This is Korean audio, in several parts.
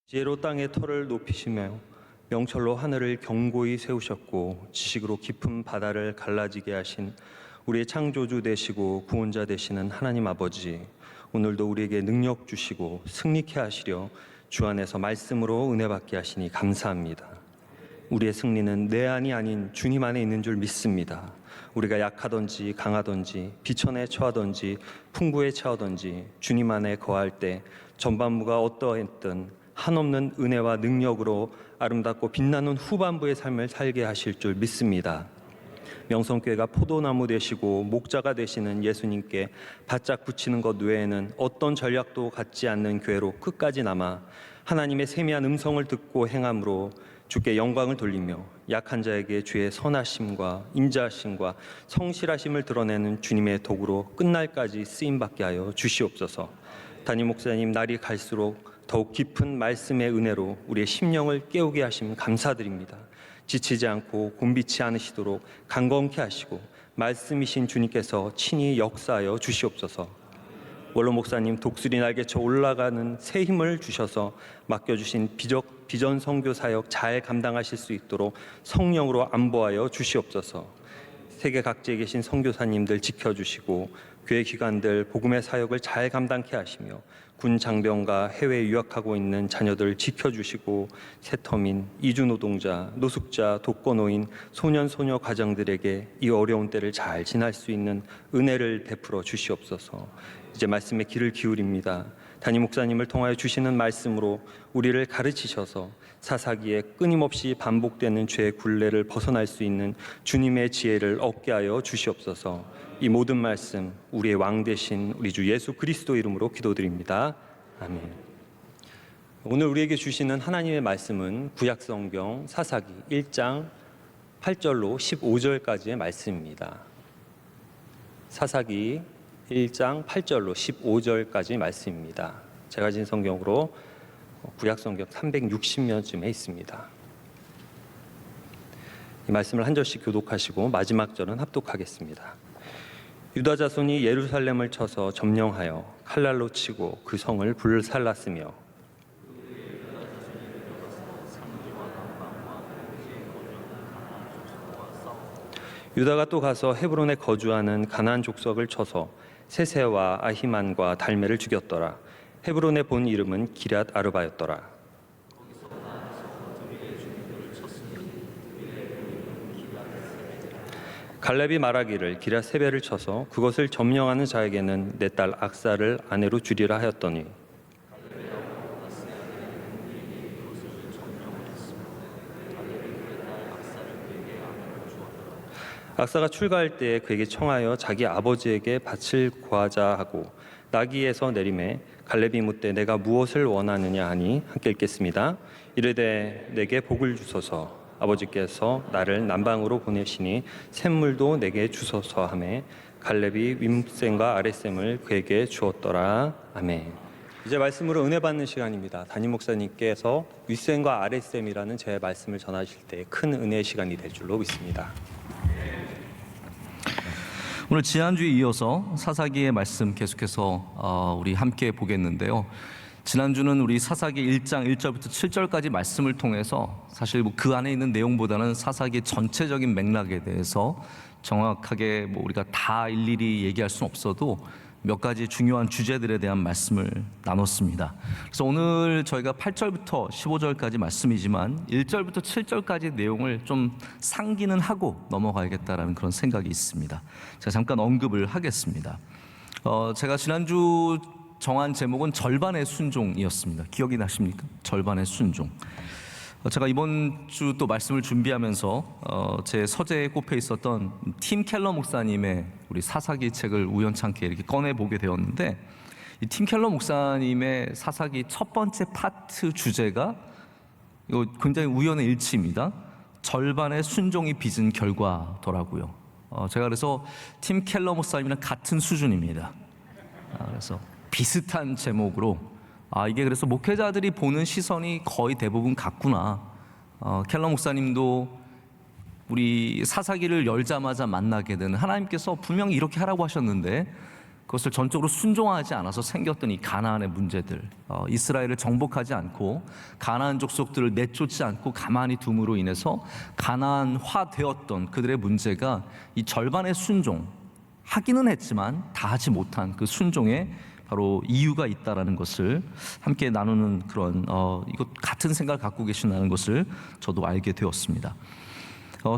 지혜로 땅의 터를 높이시며 명철로 하늘을 견고히 세우셨고 지식으로 깊은 바다를 갈라지게 하신 우리의 창조주 되시고 구원자 되시는 하나님 아버지, 오늘도 우리에게 능력 주시고 승리케 하시려 주 안에서 말씀으로 은혜 받게 하시니 감사합니다. 우리의 승리는 내 안이 아닌 주님 안에 있는 줄 믿습니다. 우리가 약하든지 강하든지 비천에 처하든지 풍부에 처하든지 주님 안에 거할 때 전반부가 어떠했든 한없는 은혜와 능력으로 아름답고 빛나는 후반부의 삶을 살게 하실 줄 믿습니다. 명성교회가 포도나무 되시고 목자가 되시는 예수님께 바짝 붙이는 것 외에는 어떤 전략도 갖지 않는 교회로 끝까지 남아 하나님의 세미한 음성을 듣고 행함으로 주께 영광을 돌리며 약한 자에게 주의 선하심과 인자하심과 성실하심을 드러내는 주님의 도구로 끝날까지 쓰임받게 하여 주시옵소서. 담임 목사님, 날이 갈수록 더욱 깊은 말씀의 은혜로 우리의 심령을 깨우게 하심 감사드립니다. 지치지 않고 곤비치 않으시도록 강건케 하시고 말씀이신 주님께서 친히 역사하여 주시옵소서. 원로 목사님, 독수리 날개쳐 올라가는 새 힘을 주셔서 맡겨주신 비전 선교 사역 잘 감당하실 수 있도록 성령으로 안보하여 주시옵소서. 세계 각지에 계신 선교사님들 지켜주시고 교회 기관들 복음의 사역을 잘 감당케 하시며 군 장병과 해외에 유학하고 있는 자녀들 지켜주시고 세터민, 이주노동자, 노숙자, 독거노인, 소년 소녀 가정들에게 이 어려운 때를 잘 지날 수 있는 은혜를 베풀어 주시옵소서. 이제 말씀의 귀를 기울입니다. 담임 목사님을 통하여 주시는 말씀으로 우리를 가르치셔서 사사기에 끊임없이 반복되는 죄의 굴레를 벗어날 수 있는 주님의 지혜를 얻게 하여 주시옵소서. 이 모든 말씀 우리의 왕 되신 우리 주 예수 그리스도 이름으로 기도드립니다. 아멘. 오늘 우리에게 주시는 하나님의 말씀은 구약성경 사사기 1장 8절로 15절까지의 말씀입니다. 사사기 1장 8절로 15절까지 말씀입니다. 제가 가진 성경으로 구약성경 360면쯤에 있습니다. 이 말씀을 한 절씩 교독하시고 마지막 절은 합독하겠습니다. 유다 자손이 예루살렘을 쳐서 점령하여 칼날로 치고 그 성을 불살랐으며 유다가 또 가서 헤브론에 거주하는 가나안 족속을 쳐서 세세와 아히만과 달메를 죽였더라. 헤브론의 본 이름은 기럇 아르바였더라. 갈렙이 말하기를 기럇 세베를 쳐서 그것을 점령하는 자에게는 내 딸 악사를 아내로 주리라 하였더니 악사가 출가할 때에 그에게 청하여 자기 아버지에게 밭을 구하자 하고 나귀에서 내림에 갈렙이 묻되 내가 무엇을 원하느냐 하니 함께 읽겠습니다. 이르되 내게 복을 주소서. 아버지께서 나를 남방으로 보내시니 샘물도 내게 주소서 하매 갈렙이 윗샘과 아랫샘을 그에게 주었더라. 아멘. 이제 말씀으로 은혜 받는 시간입니다. 담임 목사님께서 윗샘과 아랫샘이라는 제 말씀을 전하실 때 큰 은혜의 시간이 될 줄로 믿습니다. 오늘 지난주에 이어서 사사기의 말씀 계속해서 우리 함께 보겠는데요. 지난주는 우리 사사기 1장 1절부터 7절까지 말씀을 통해서 사실 그 안에 있는 내용보다는 사사기 전체적인 맥락에 대해서 정확하게 우리가 다 일일이 얘기할 수는 없어도 몇 가지 중요한 주제들에 대한 말씀을 나눴습니다. 그래서 오늘 저희가 8절부터 15절까지 말씀이지만 1절부터 7절까지 내용을 좀 상기는 하고 넘어가야겠다라는 그런 생각이 있습니다. 제가 잠깐 언급을 하겠습니다. 제가 지난주 정한 제목은 절반의 순종이었습니다. 기억이 나십니까? 절반의 순종. 제가 이번 주 또 말씀을 준비하면서 제 서재에 꼽혀 있었던 팀 켈러 목사님의 우리 사사기 책을 우연찮게 이렇게 꺼내보게 되었는데, 이 팀 켈러 목사님의 사사기 첫 번째 파트 주제가 이거 굉장히 우연의 일치입니다. 절반의 순종이 빚은 결과더라고요. 제가 그래서 팀 켈러 목사님이랑 같은 수준입니다. 그래서 비슷한 제목으로 이게 그래서 목회자들이 보는 시선이 거의 대부분 같구나. 켈러 목사님도 우리 사사기를 열자마자 만나게 되는 하나님께서 분명히 이렇게 하라고 하셨는데 그것을 전적으로 순종하지 않아서 생겼던 이 가나안의 문제들, 이스라엘을 정복하지 않고 가나안 족속들을 내쫓지 않고 가만히 둠으로 인해서 가나안화되었던 그들의 문제가 이 절반의 순종, 하기는 했지만 다 하지 못한 그 순종에 바로 이유가 있다라는 것을 함께 나누는 그런 이것 같은 생각을 갖고 계신다는 것을 저도 알게 되었습니다.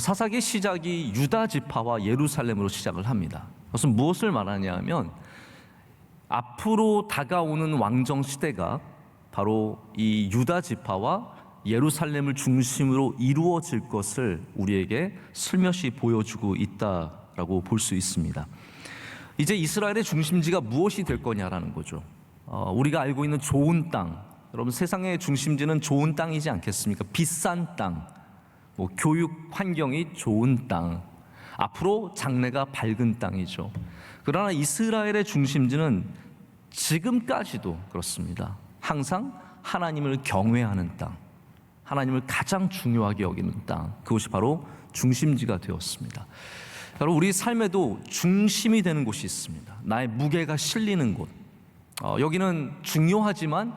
사사기 시작이 유다 지파와 예루살렘으로 시작을 합니다. 그것은 무엇을 말하냐 하면 앞으로 다가오는 왕정 시대가 바로 이 유다 지파와 예루살렘을 중심으로 이루어질 것을 우리에게 슬며시 보여주고 있다라고 볼 수 있습니다. 이제 이스라엘의 중심지가 무엇이 될 거냐라는 거죠. 우리가 알고 있는 좋은 땅, 여러분 세상의 중심지는 좋은 땅이지 않겠습니까? 비싼 땅, 교육 환경이 좋은 땅, 앞으로 장래가 밝은 땅이죠. 그러나 이스라엘의 중심지는 지금까지도 그렇습니다. 항상 하나님을 경외하는 땅, 하나님을 가장 중요하게 여기는 땅, 그것이 바로 중심지가 되었습니다. 여러분 우리 삶에도 중심이 되는 곳이 있습니다. 나의 무게가 실리는 곳. 여기는 중요하지만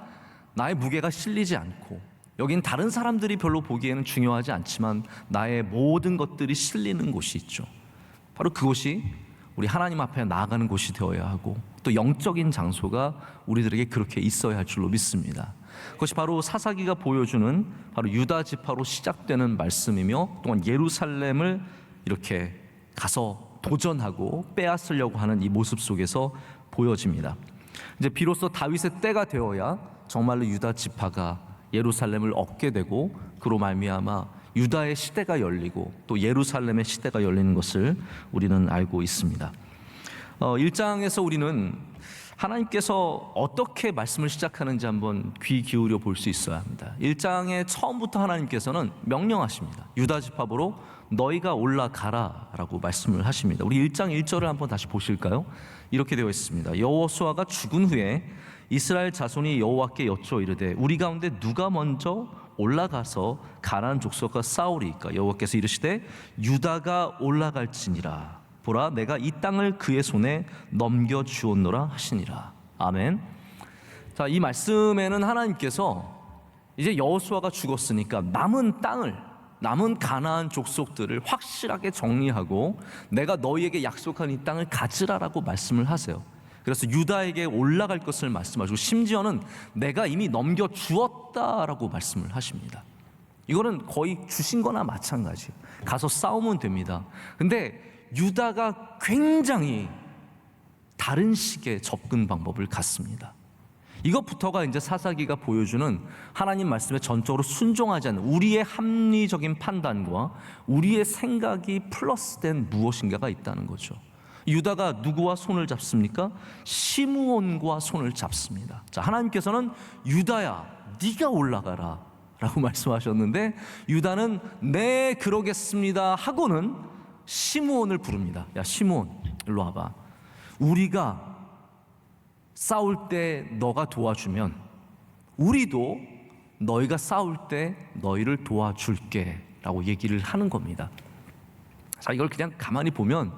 나의 무게가 실리지 않고, 여긴 다른 사람들이 별로 보기에는 중요하지 않지만 나의 모든 것들이 실리는 곳이 있죠. 바로 그곳이 우리 하나님 앞에 나아가는 곳이 되어야 하고, 또 영적인 장소가 우리들에게 그렇게 있어야 할 줄로 믿습니다. 그것이 바로 사사기가 보여주는 바로 유다 지파로 시작되는 말씀이며, 또한 예루살렘을 이렇게 가서 도전하고 빼앗으려고 하는 이 모습 속에서 보여집니다. 이제 비로소 다윗의 때가 되어야 정말로 유다 지파가 예루살렘을 얻게 되고, 그로 말미암아 유다의 시대가 열리고 또 예루살렘의 시대가 열리는 것을 우리는 알고 있습니다. 1장에서 우리는 하나님께서 어떻게 말씀을 시작하는지 한번 귀 기울여 볼 수 있어야 합니다. 1장의 처음부터 하나님께서는 명령하십니다. 유다 지파보로 너희가 올라가라 라고 말씀을 하십니다. 우리 1장 1절을 한번 다시 보실까요? 이렇게 되어 있습니다. 여호수아가 죽은 후에 이스라엘 자손이 여호와께 여쭈어 이르되 우리 가운데 누가 먼저 올라가서 가나안 족속과 싸우리이까? 여호와께서 이르시되 유다가 올라갈지니라. 보라 내가 이 땅을 그의 손에 넘겨 주었노라 하시니라. 아멘. 자, 이 말씀에는 하나님께서 이제 여호수아가 죽었으니까 남은 가나안 족속들을 확실하게 정리하고 내가 너희에게 약속한 이 땅을 가지라라고 말씀을 하세요. 그래서 유다에게 올라갈 것을 말씀하시고, 심지어는 내가 이미 넘겨 주었다라고 말씀을 하십니다. 이거는 거의 주신 거나 마찬가지. 가서 싸우면 됩니다. 근데 유다가 굉장히 다른 식의 접근 방법을 갖습니다. 이것부터가 이제 사사기가 보여주는 하나님 말씀에 전적으로 순종하지 않는 우리의 합리적인 판단과 우리의 생각이 플러스된 무엇인가가 있다는 거죠. 유다가 누구와 손을 잡습니까? 시므온과 손을 잡습니다. 자, 하나님께서는 유다야 네가 올라가라 라고 말씀하셨는데, 유다는 네 그러겠습니다 하고는 시므온을 부릅니다. 야 시므온 일로 와봐. 우리가 싸울 때 너가 도와주면 우리도 너희가 싸울 때 너희를 도와줄게 라고 얘기를 하는 겁니다. 자, 이걸 그냥 가만히 보면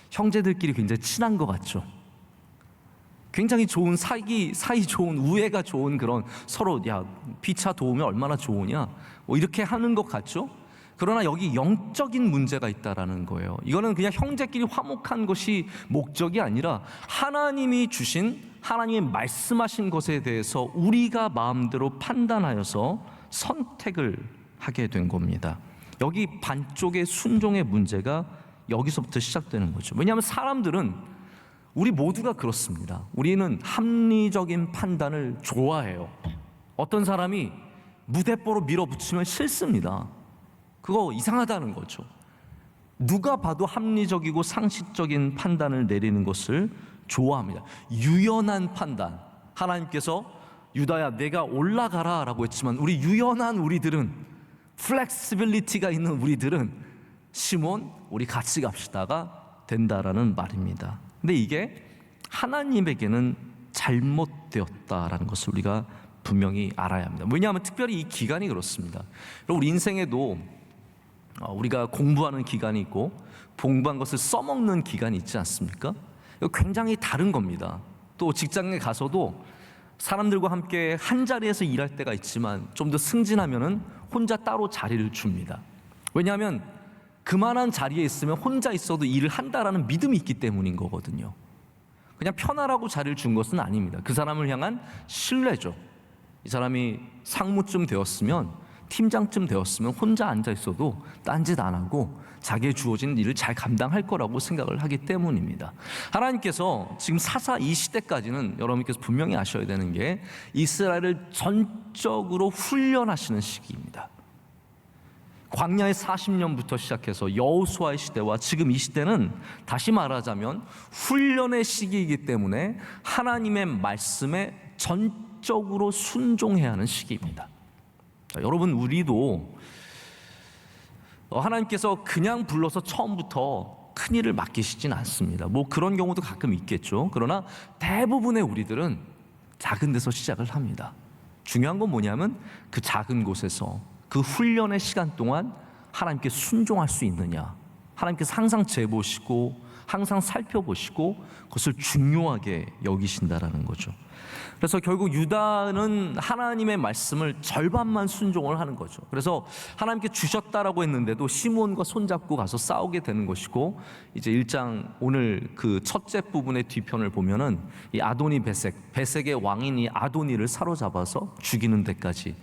형제들끼리 굉장히 친한 것 같죠. 굉장히 좋은 사이 좋은, 우애가 좋은 그런, 서로 야 피차 도우면 얼마나 좋으냐 이렇게 하는 것 같죠. 그러나 여기 영적인 문제가 있다라는 거예요. 이거는 그냥 형제끼리 화목한 것이 목적이 아니라 하나님이 주신, 하나님이 말씀하신 것에 대해서 우리가 마음대로 판단하여서 선택을 하게 된 겁니다. 여기 반쪽의 순종의 문제가 여기서부터 시작되는 거죠. 왜냐하면 사람들은, 우리 모두가 그렇습니다. 우리는 합리적인 판단을 좋아해요. 어떤 사람이 무대뽀로 밀어붙이면 싫습니다. 그거 이상하다는 거죠. 누가 봐도 합리적이고 상식적인 판단을 내리는 것을 좋아합니다. 유연한 판단. 하나님께서 유다야 내가 올라가라 라고 했지만 우리 유연한 우리들은, 플렉시빌리티가 있는 우리들은 시몬 우리 같이 갑시다가 된다라는 말입니다. 근데 이게 하나님에게는 잘못되었다라는 것을 우리가 분명히 알아야 합니다. 왜냐하면 특별히 이 기간이 그렇습니다. 우리 인생에도 우리가 공부하는 기간이 있고 공부한 것을 써먹는 기간이 있지 않습니까? 이거 굉장히 다른 겁니다. 또 직장에 가서도 사람들과 함께 한 자리에서 일할 때가 있지만 좀 더 승진하면은 혼자 따로 자리를 줍니다. 왜냐하면 그만한 자리에 있으면 혼자 있어도 일을 한다라는 믿음이 있기 때문인 거거든요. 그냥 편하라고 자리를 준 것은 아닙니다. 그 사람을 향한 신뢰죠. 이 사람이 상무쯤 되었으면, 팀장쯤 되었으면 혼자 앉아 있어도 딴짓 안 하고 자기의 주어진 일을 잘 감당할 거라고 생각을 하기 때문입니다. 하나님께서 지금 사사 이 시대까지는 여러분께서 분명히 아셔야 되는 게 이스라엘을 전적으로 훈련하시는 시기입니다. 광야의 40년부터 시작해서 여호수아의 시대와 지금 이 시대는 다시 말하자면 훈련의 시기이기 때문에 하나님의 말씀에 전적으로 순종해야 하는 시기입니다. 자, 여러분, 우리도 하나님께서 그냥 불러서 처음부터 큰 일을 맡기시진 않습니다. 뭐 그런 경우도 가끔 있겠죠. 그러나 대부분의 우리들은 작은 데서 시작을 합니다. 중요한 건 뭐냐면 그 작은 곳에서 그 훈련의 시간 동안 하나님께 순종할 수 있느냐, 하나님께서 항상 재보시고 항상 살펴보시고 그것을 중요하게 여기신다라는 거죠. 그래서 결국 유다는 하나님의 말씀을 절반만 순종을 하는 거죠. 그래서 하나님께 주셨다라고 했는데도 시므온과 손잡고 가서 싸우게 되는 것이고, 이제 1장 오늘 그 첫째 부분의 뒤편을 보면은 이 아도니 베색의 왕인 이 아도니를 사로잡아서 죽이는 데까지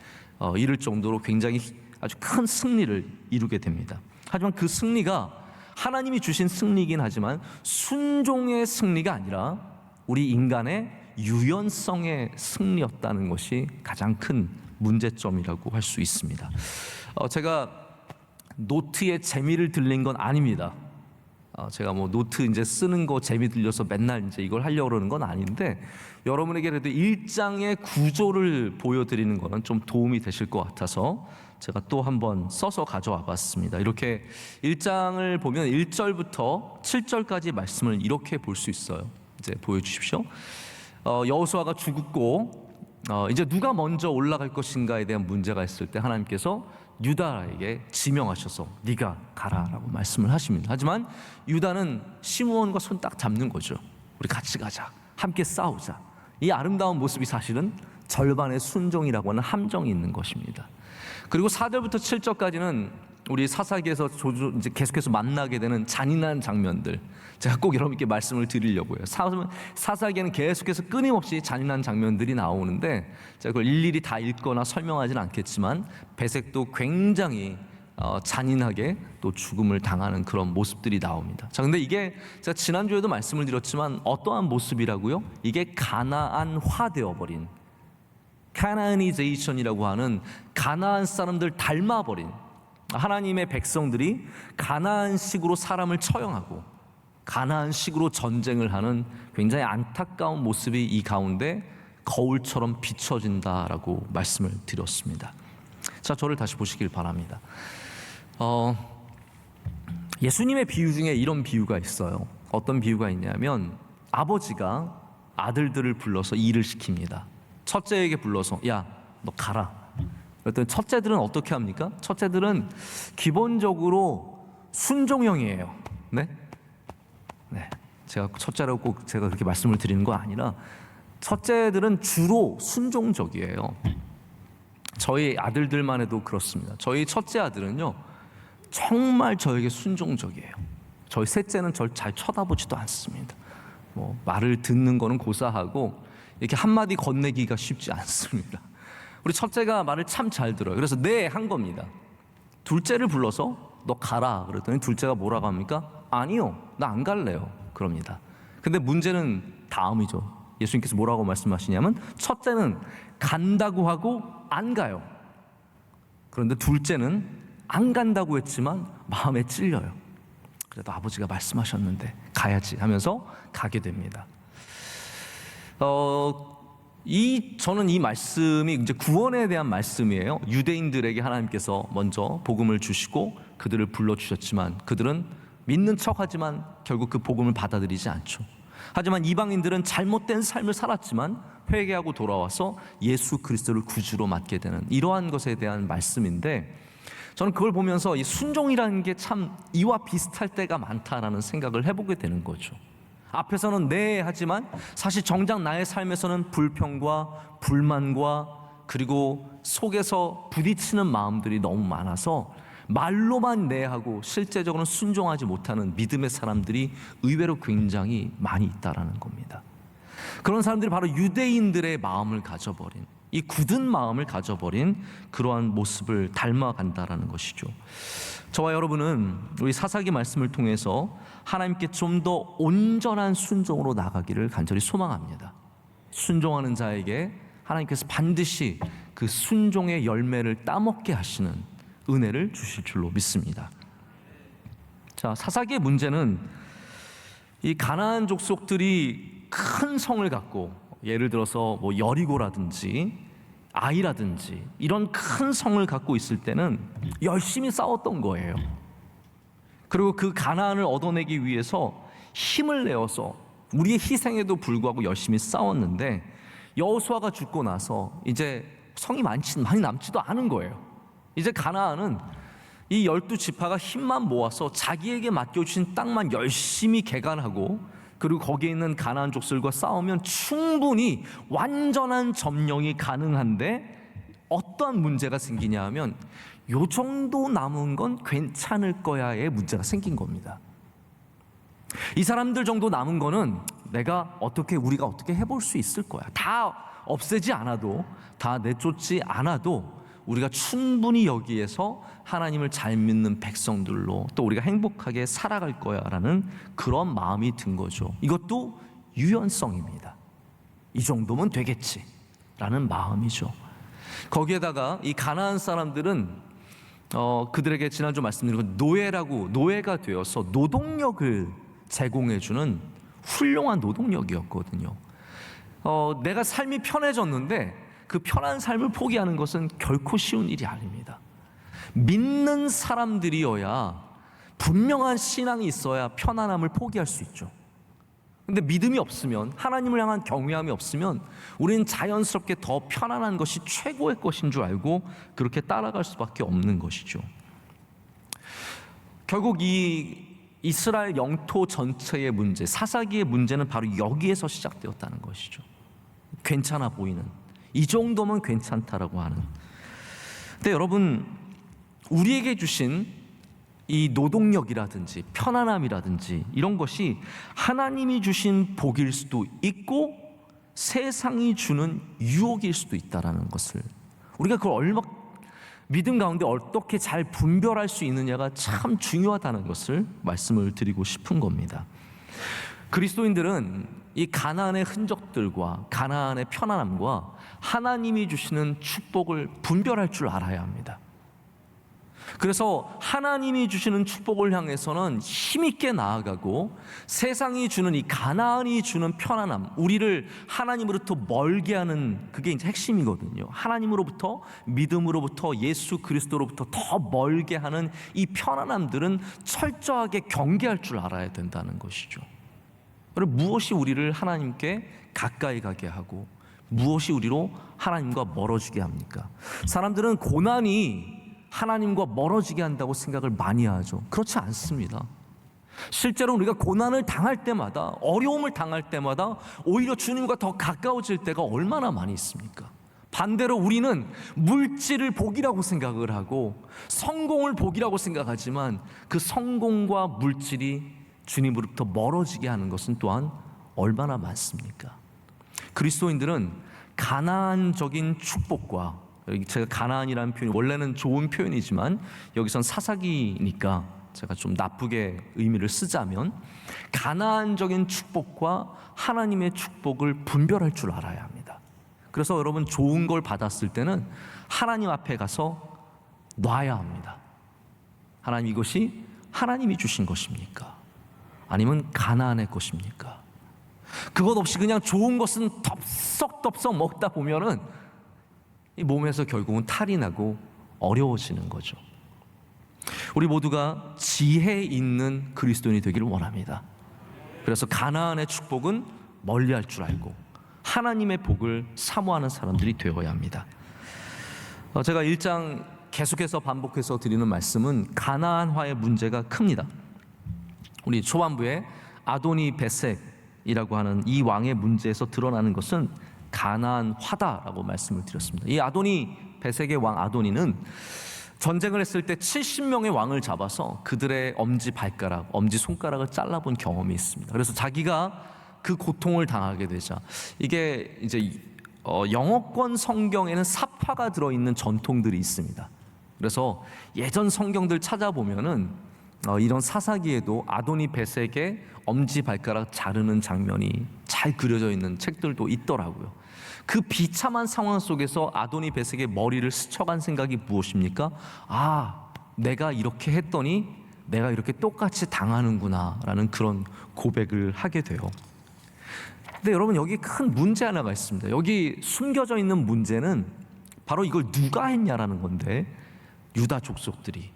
이를 정도로 굉장히 아주 큰 승리를 이루게 됩니다. 하지만 그 승리가 하나님이 주신 승리이긴 하지만 순종의 승리가 아니라 우리 인간의 유연성의 승리였다는 것이 가장 큰 문제점이라고 할 수 있습니다. 제가 노트에 재미를 들린 건 아닙니다. 제가 뭐 노트 이제 쓰는 거 재미 들려서 맨날 이제 이걸 하려고 그러는 건 아닌데, 여러분에게 그래도 1장의 구조를 보여드리는 거는 좀 도움이 되실 것 같아서 제가 또 한번 써서 가져와 봤습니다. 이렇게 1장을 보면 1절부터 7절까지 말씀을 이렇게 볼 수 있어요. 이제 보여주십시오. 여호수아가 죽고 이제 누가 먼저 올라갈 것인가에 대한 문제가 있을 때 하나님께서 유다에게 지명하셔서 네가 가라라고 말씀을 하십니다. 하지만 유다는 시므온과 손 딱 잡는 거죠. 우리 같이 가자, 함께 싸우자. 이 아름다운 모습이 사실은 절반의 순종이라고 하는 함정이 있는 것입니다. 그리고 4절부터 7절까지는 우리 사사기에서 이제 계속해서 만나게 되는 잔인한 장면들, 제가 꼭 여러분께 말씀을 드리려고요. 사사기에는 계속해서 끊임없이 잔인한 장면들이 나오는데 제가 그걸 일일이 다 읽거나 설명하지는 않겠지만 베색도 굉장히 잔인하게 또 죽음을 당하는 그런 모습들이 나옵니다. 자, 근데 이게 제가 지난주에도 말씀을 드렸지만 어떠한 모습이라고요? 이게 가나안화되어버린, 카나니제이션이라고 하는 가나안 사람들 닮아버린, 하나님의 백성들이 가나안식으로 사람을 처형하고 가나안식으로 전쟁을 하는 굉장히 안타까운 모습이 이 가운데 거울처럼 비춰진다라고 말씀을 드렸습니다. 자, 저를 다시 보시길 바랍니다. 예수님의 비유 중에 이런 비유가 있어요. 어떤 비유가 있냐면 아버지가 아들들을 불러서 일을 시킵니다. 첫째에게 불러서 야, 너 가라. 그랬더니 첫째들은 어떻게 합니까? 첫째들은 기본적으로 순종형이에요. 네? 제가 첫째라고 꼭 제가 그렇게 말씀을 드리는 거 아니라 첫째들은 주로 순종적이에요. 저희 아들들만 해도 그렇습니다. 저희 첫째 아들은요, 정말 저에게 순종적이에요. 저희 셋째는 저를 잘 쳐다보지도 않습니다. 뭐 말을 듣는 거는 고사하고 이렇게 한마디 건네기가 쉽지 않습니다. 우리 첫째가 말을 참 잘 들어요. 그래서 네, 한 겁니다. 둘째를 불러서 너 가라 그랬더니 둘째가 뭐라고 합니까? 아니요, 나 안 갈래요. 그럽니다. 근데 문제는 다음이죠. 예수님께서 뭐라고 말씀하시냐면 첫째는 간다고 하고 안 가요. 그런데 둘째는 안 간다고 했지만 마음에 찔려요. 그래도 아버지가 말씀하셨는데 가야지 하면서 가게 됩니다. 저는 이 말씀이 이제 구원에 대한 말씀이에요. 유대인들에게 하나님께서 먼저 복음을 주시고 그들을 불러주셨지만 그들은 믿는 척하지만 결국 그 복음을 받아들이지 않죠. 하지만 이방인들은 잘못된 삶을 살았지만 회개하고 돌아와서 예수 그리스도를 구주로 맡게 되는 이러한 것에 대한 말씀인데, 저는 그걸 보면서 이 순종이라는 게 참 이와 비슷할 때가 많다라는 생각을 해보게 되는 거죠. 앞에서는 네 하지만 사실 정작 나의 삶에서는 불평과 불만과 그리고 속에서 부딪히는 마음들이 너무 많아서 말로만 네 하고 실제적으로는 순종하지 못하는 믿음의 사람들이 의외로 굉장히 많이 있다라는 겁니다. 그런 사람들이 바로 유대인들의 마음을 가져버린, 이 굳은 마음을 가져버린 그러한 모습을 닮아간다라는 것이죠. 저와 여러분은 우리 사사기 말씀을 통해서 하나님께 좀 더 온전한 순종으로 나가기를 간절히 소망합니다. 순종하는 자에게 하나님께서 반드시 그 순종의 열매를 따먹게 하시는 은혜를 주실 줄로 믿습니다. 자, 사사기의 문제는 이 가나안 족속들이 큰 성을 갖고, 예를 들어서 뭐 여리고라든지 아이라든지 이런 큰 성을 갖고 있을 때는 열심히 싸웠던 거예요. 그리고 그 가나안을 얻어내기 위해서 힘을 내어서 우리의 희생에도 불구하고 열심히 싸웠는데, 여호수아가 죽고 나서 이제 성이 많이 남지도 않은 거예요. 이제 가나안은 이 12지파가 힘만 모아서 자기에게 맡겨주신 땅만 열심히 개간하고, 그리고 거기에 있는 가나안 족속들과 싸우면 충분히 완전한 점령이 가능한데, 어떠한 문제가 생기냐 하면 요 정도 남은 건 괜찮을 거야의 문제가 생긴 겁니다. 이 사람들 정도 남은 거는 우리가 어떻게 해볼 수 있을 거야. 다 없애지 않아도, 다 내쫓지 않아도 우리가 충분히 여기에서 하나님을 잘 믿는 백성들로 또 우리가 행복하게 살아갈 거야라는 그런 마음이 든 거죠. 이것도 유연성입니다. 이 정도면 되겠지라는 마음이죠. 거기에다가 이 가나안 사람들은 그들에게 지난주 말씀드린 노예가 되어서 노동력을 제공해주는 훌륭한 노동력이었거든요. 내가 삶이 편해졌는데 그 편한 삶을 포기하는 것은 결코 쉬운 일이 아닙니다. 믿는 사람들이어야, 분명한 신앙이 있어야 편안함을 포기할 수 있죠. 근데 믿음이 없으면, 하나님을 향한 경외함이 없으면 우리는 자연스럽게 더 편안한 것이 최고의 것인 줄 알고 그렇게 따라갈 수밖에 없는 것이죠. 결국 이 이스라엘 영토 전체의 문제, 사사기의 문제는 바로 여기에서 시작되었다는 것이죠. 괜찮아 보이는, 이 정도면 괜찮다라고 하는. 근데 여러분, 우리에게 주신 이 노동력이라든지 편안함이라든지 이런 것이 하나님이 주신 복일 수도 있고 세상이 주는 유혹일 수도 있다라는 것을, 우리가 그걸 믿음 가운데 어떻게 잘 분별할 수 있느냐가 참 중요하다는 것을 말씀을 드리고 싶은 겁니다. 그리스도인들은 이 가나안의 흔적들과 가나안의 편안함과 하나님이 주시는 축복을 분별할 줄 알아야 합니다. 그래서 하나님이 주시는 축복을 향해서는 힘있게 나아가고, 세상이 주는 이 가나안이 주는 편안함, 우리를 하나님으로부터 멀게 하는, 그게 이제 핵심이거든요. 하나님으로부터, 믿음으로부터, 예수 그리스도로부터 더 멀게 하는 이 편안함들은 철저하게 경계할 줄 알아야 된다는 것이죠. 그리고 무엇이 우리를 하나님께 가까이 가게 하고 무엇이 우리로 하나님과 멀어지게 합니까? 사람들은 고난이 하나님과 멀어지게 한다고 생각을 많이 하죠. 그렇지 않습니다. 실제로 우리가 고난을 당할 때마다, 어려움을 당할 때마다 오히려 주님과 더 가까워질 때가 얼마나 많이 있습니까? 반대로 우리는 물질을 복이라고 생각을 하고 성공을 복이라고 생각하지만, 그 성공과 물질이 주님으로부터 멀어지게 하는 것은 또한 얼마나 많습니까? 그리스도인들은 가나안적인 축복과, 제가 가나안이라는 표현이 원래는 좋은 표현이지만 여기선 사사기니까 제가 좀 나쁘게 의미를 쓰자면, 가나안적인 축복과 하나님의 축복을 분별할 줄 알아야 합니다. 그래서 여러분, 좋은 걸 받았을 때는 하나님 앞에 가서 놔야 합니다. 하나님, 이것이 하나님이 주신 것입니까? 아니면 가나안의 것입니까? 그것 없이 그냥 좋은 것은 덥석덥석 먹다 보면은 이 몸에서 결국은 탈이 나고 어려워지는 거죠. 우리 모두가 지혜 있는 그리스도인이 되기를 원합니다. 그래서 가나안의 축복은 멀리할 줄 알고 하나님의 복을 사모하는 사람들이 되어야 합니다. 제가 1장 계속해서 반복해서 드리는 말씀은 가나안화의 문제가 큽니다. 우리 초반부에 아도니 베섹 베색이라고 하는 이 왕의 문제에서 드러나는 것은 가나안화다라고 말씀을 드렸습니다. 이 아도니 베색의 왕 아도니는 전쟁을 했을 때 70명의 왕을 잡아서 그들의 엄지 발가락, 엄지 손가락을 잘라본 경험이 있습니다. 그래서 자기가 그 고통을 당하게 되자, 이게 이제 영어권 성경에는 사파가 들어있는 전통들이 있습니다. 그래서 예전 성경들 찾아보면은 이런 사사기에도 아도니 베색의 엄지 발가락 자르는 장면이 잘 그려져 있는 책들도 있더라고요. 그 비참한 상황 속에서 아도니 베색의 머리를 스쳐간 생각이 무엇입니까? 아, 내가 이렇게 했더니 내가 이렇게 똑같이 당하는구나 라는 그런 고백을 하게 돼요. 근데 여러분, 여기 큰 문제 하나가 있습니다. 여기 숨겨져 있는 문제는 바로 이걸 누가 했냐라는 건데, 유다 족속들이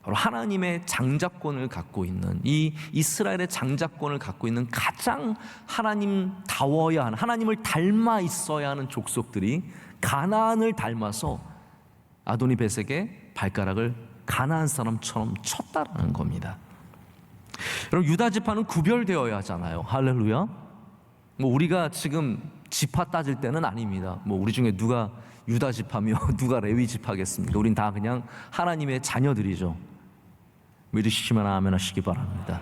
바로 하나님의 장자권을 갖고 있는, 이 이스라엘의 장자권을 갖고 있는 가장 하나님다워야 하는, 하나님을 닮아 있어야 하는 족속들이 가나안을 닮아서 아도니 베색의 발가락을 가나안 사람처럼 쳤다라는 겁니다. 여러분, 유다 지파는 구별되어야 하잖아요. 할렐루야. 우리가 지금 지파 따질 때는 아닙니다. 우리 중에 누가 유다 지파며 누가 레위 지파겠습니까? 우린 다 그냥 하나님의 자녀들이죠. 믿으시면 아멘 하시기 바랍니다.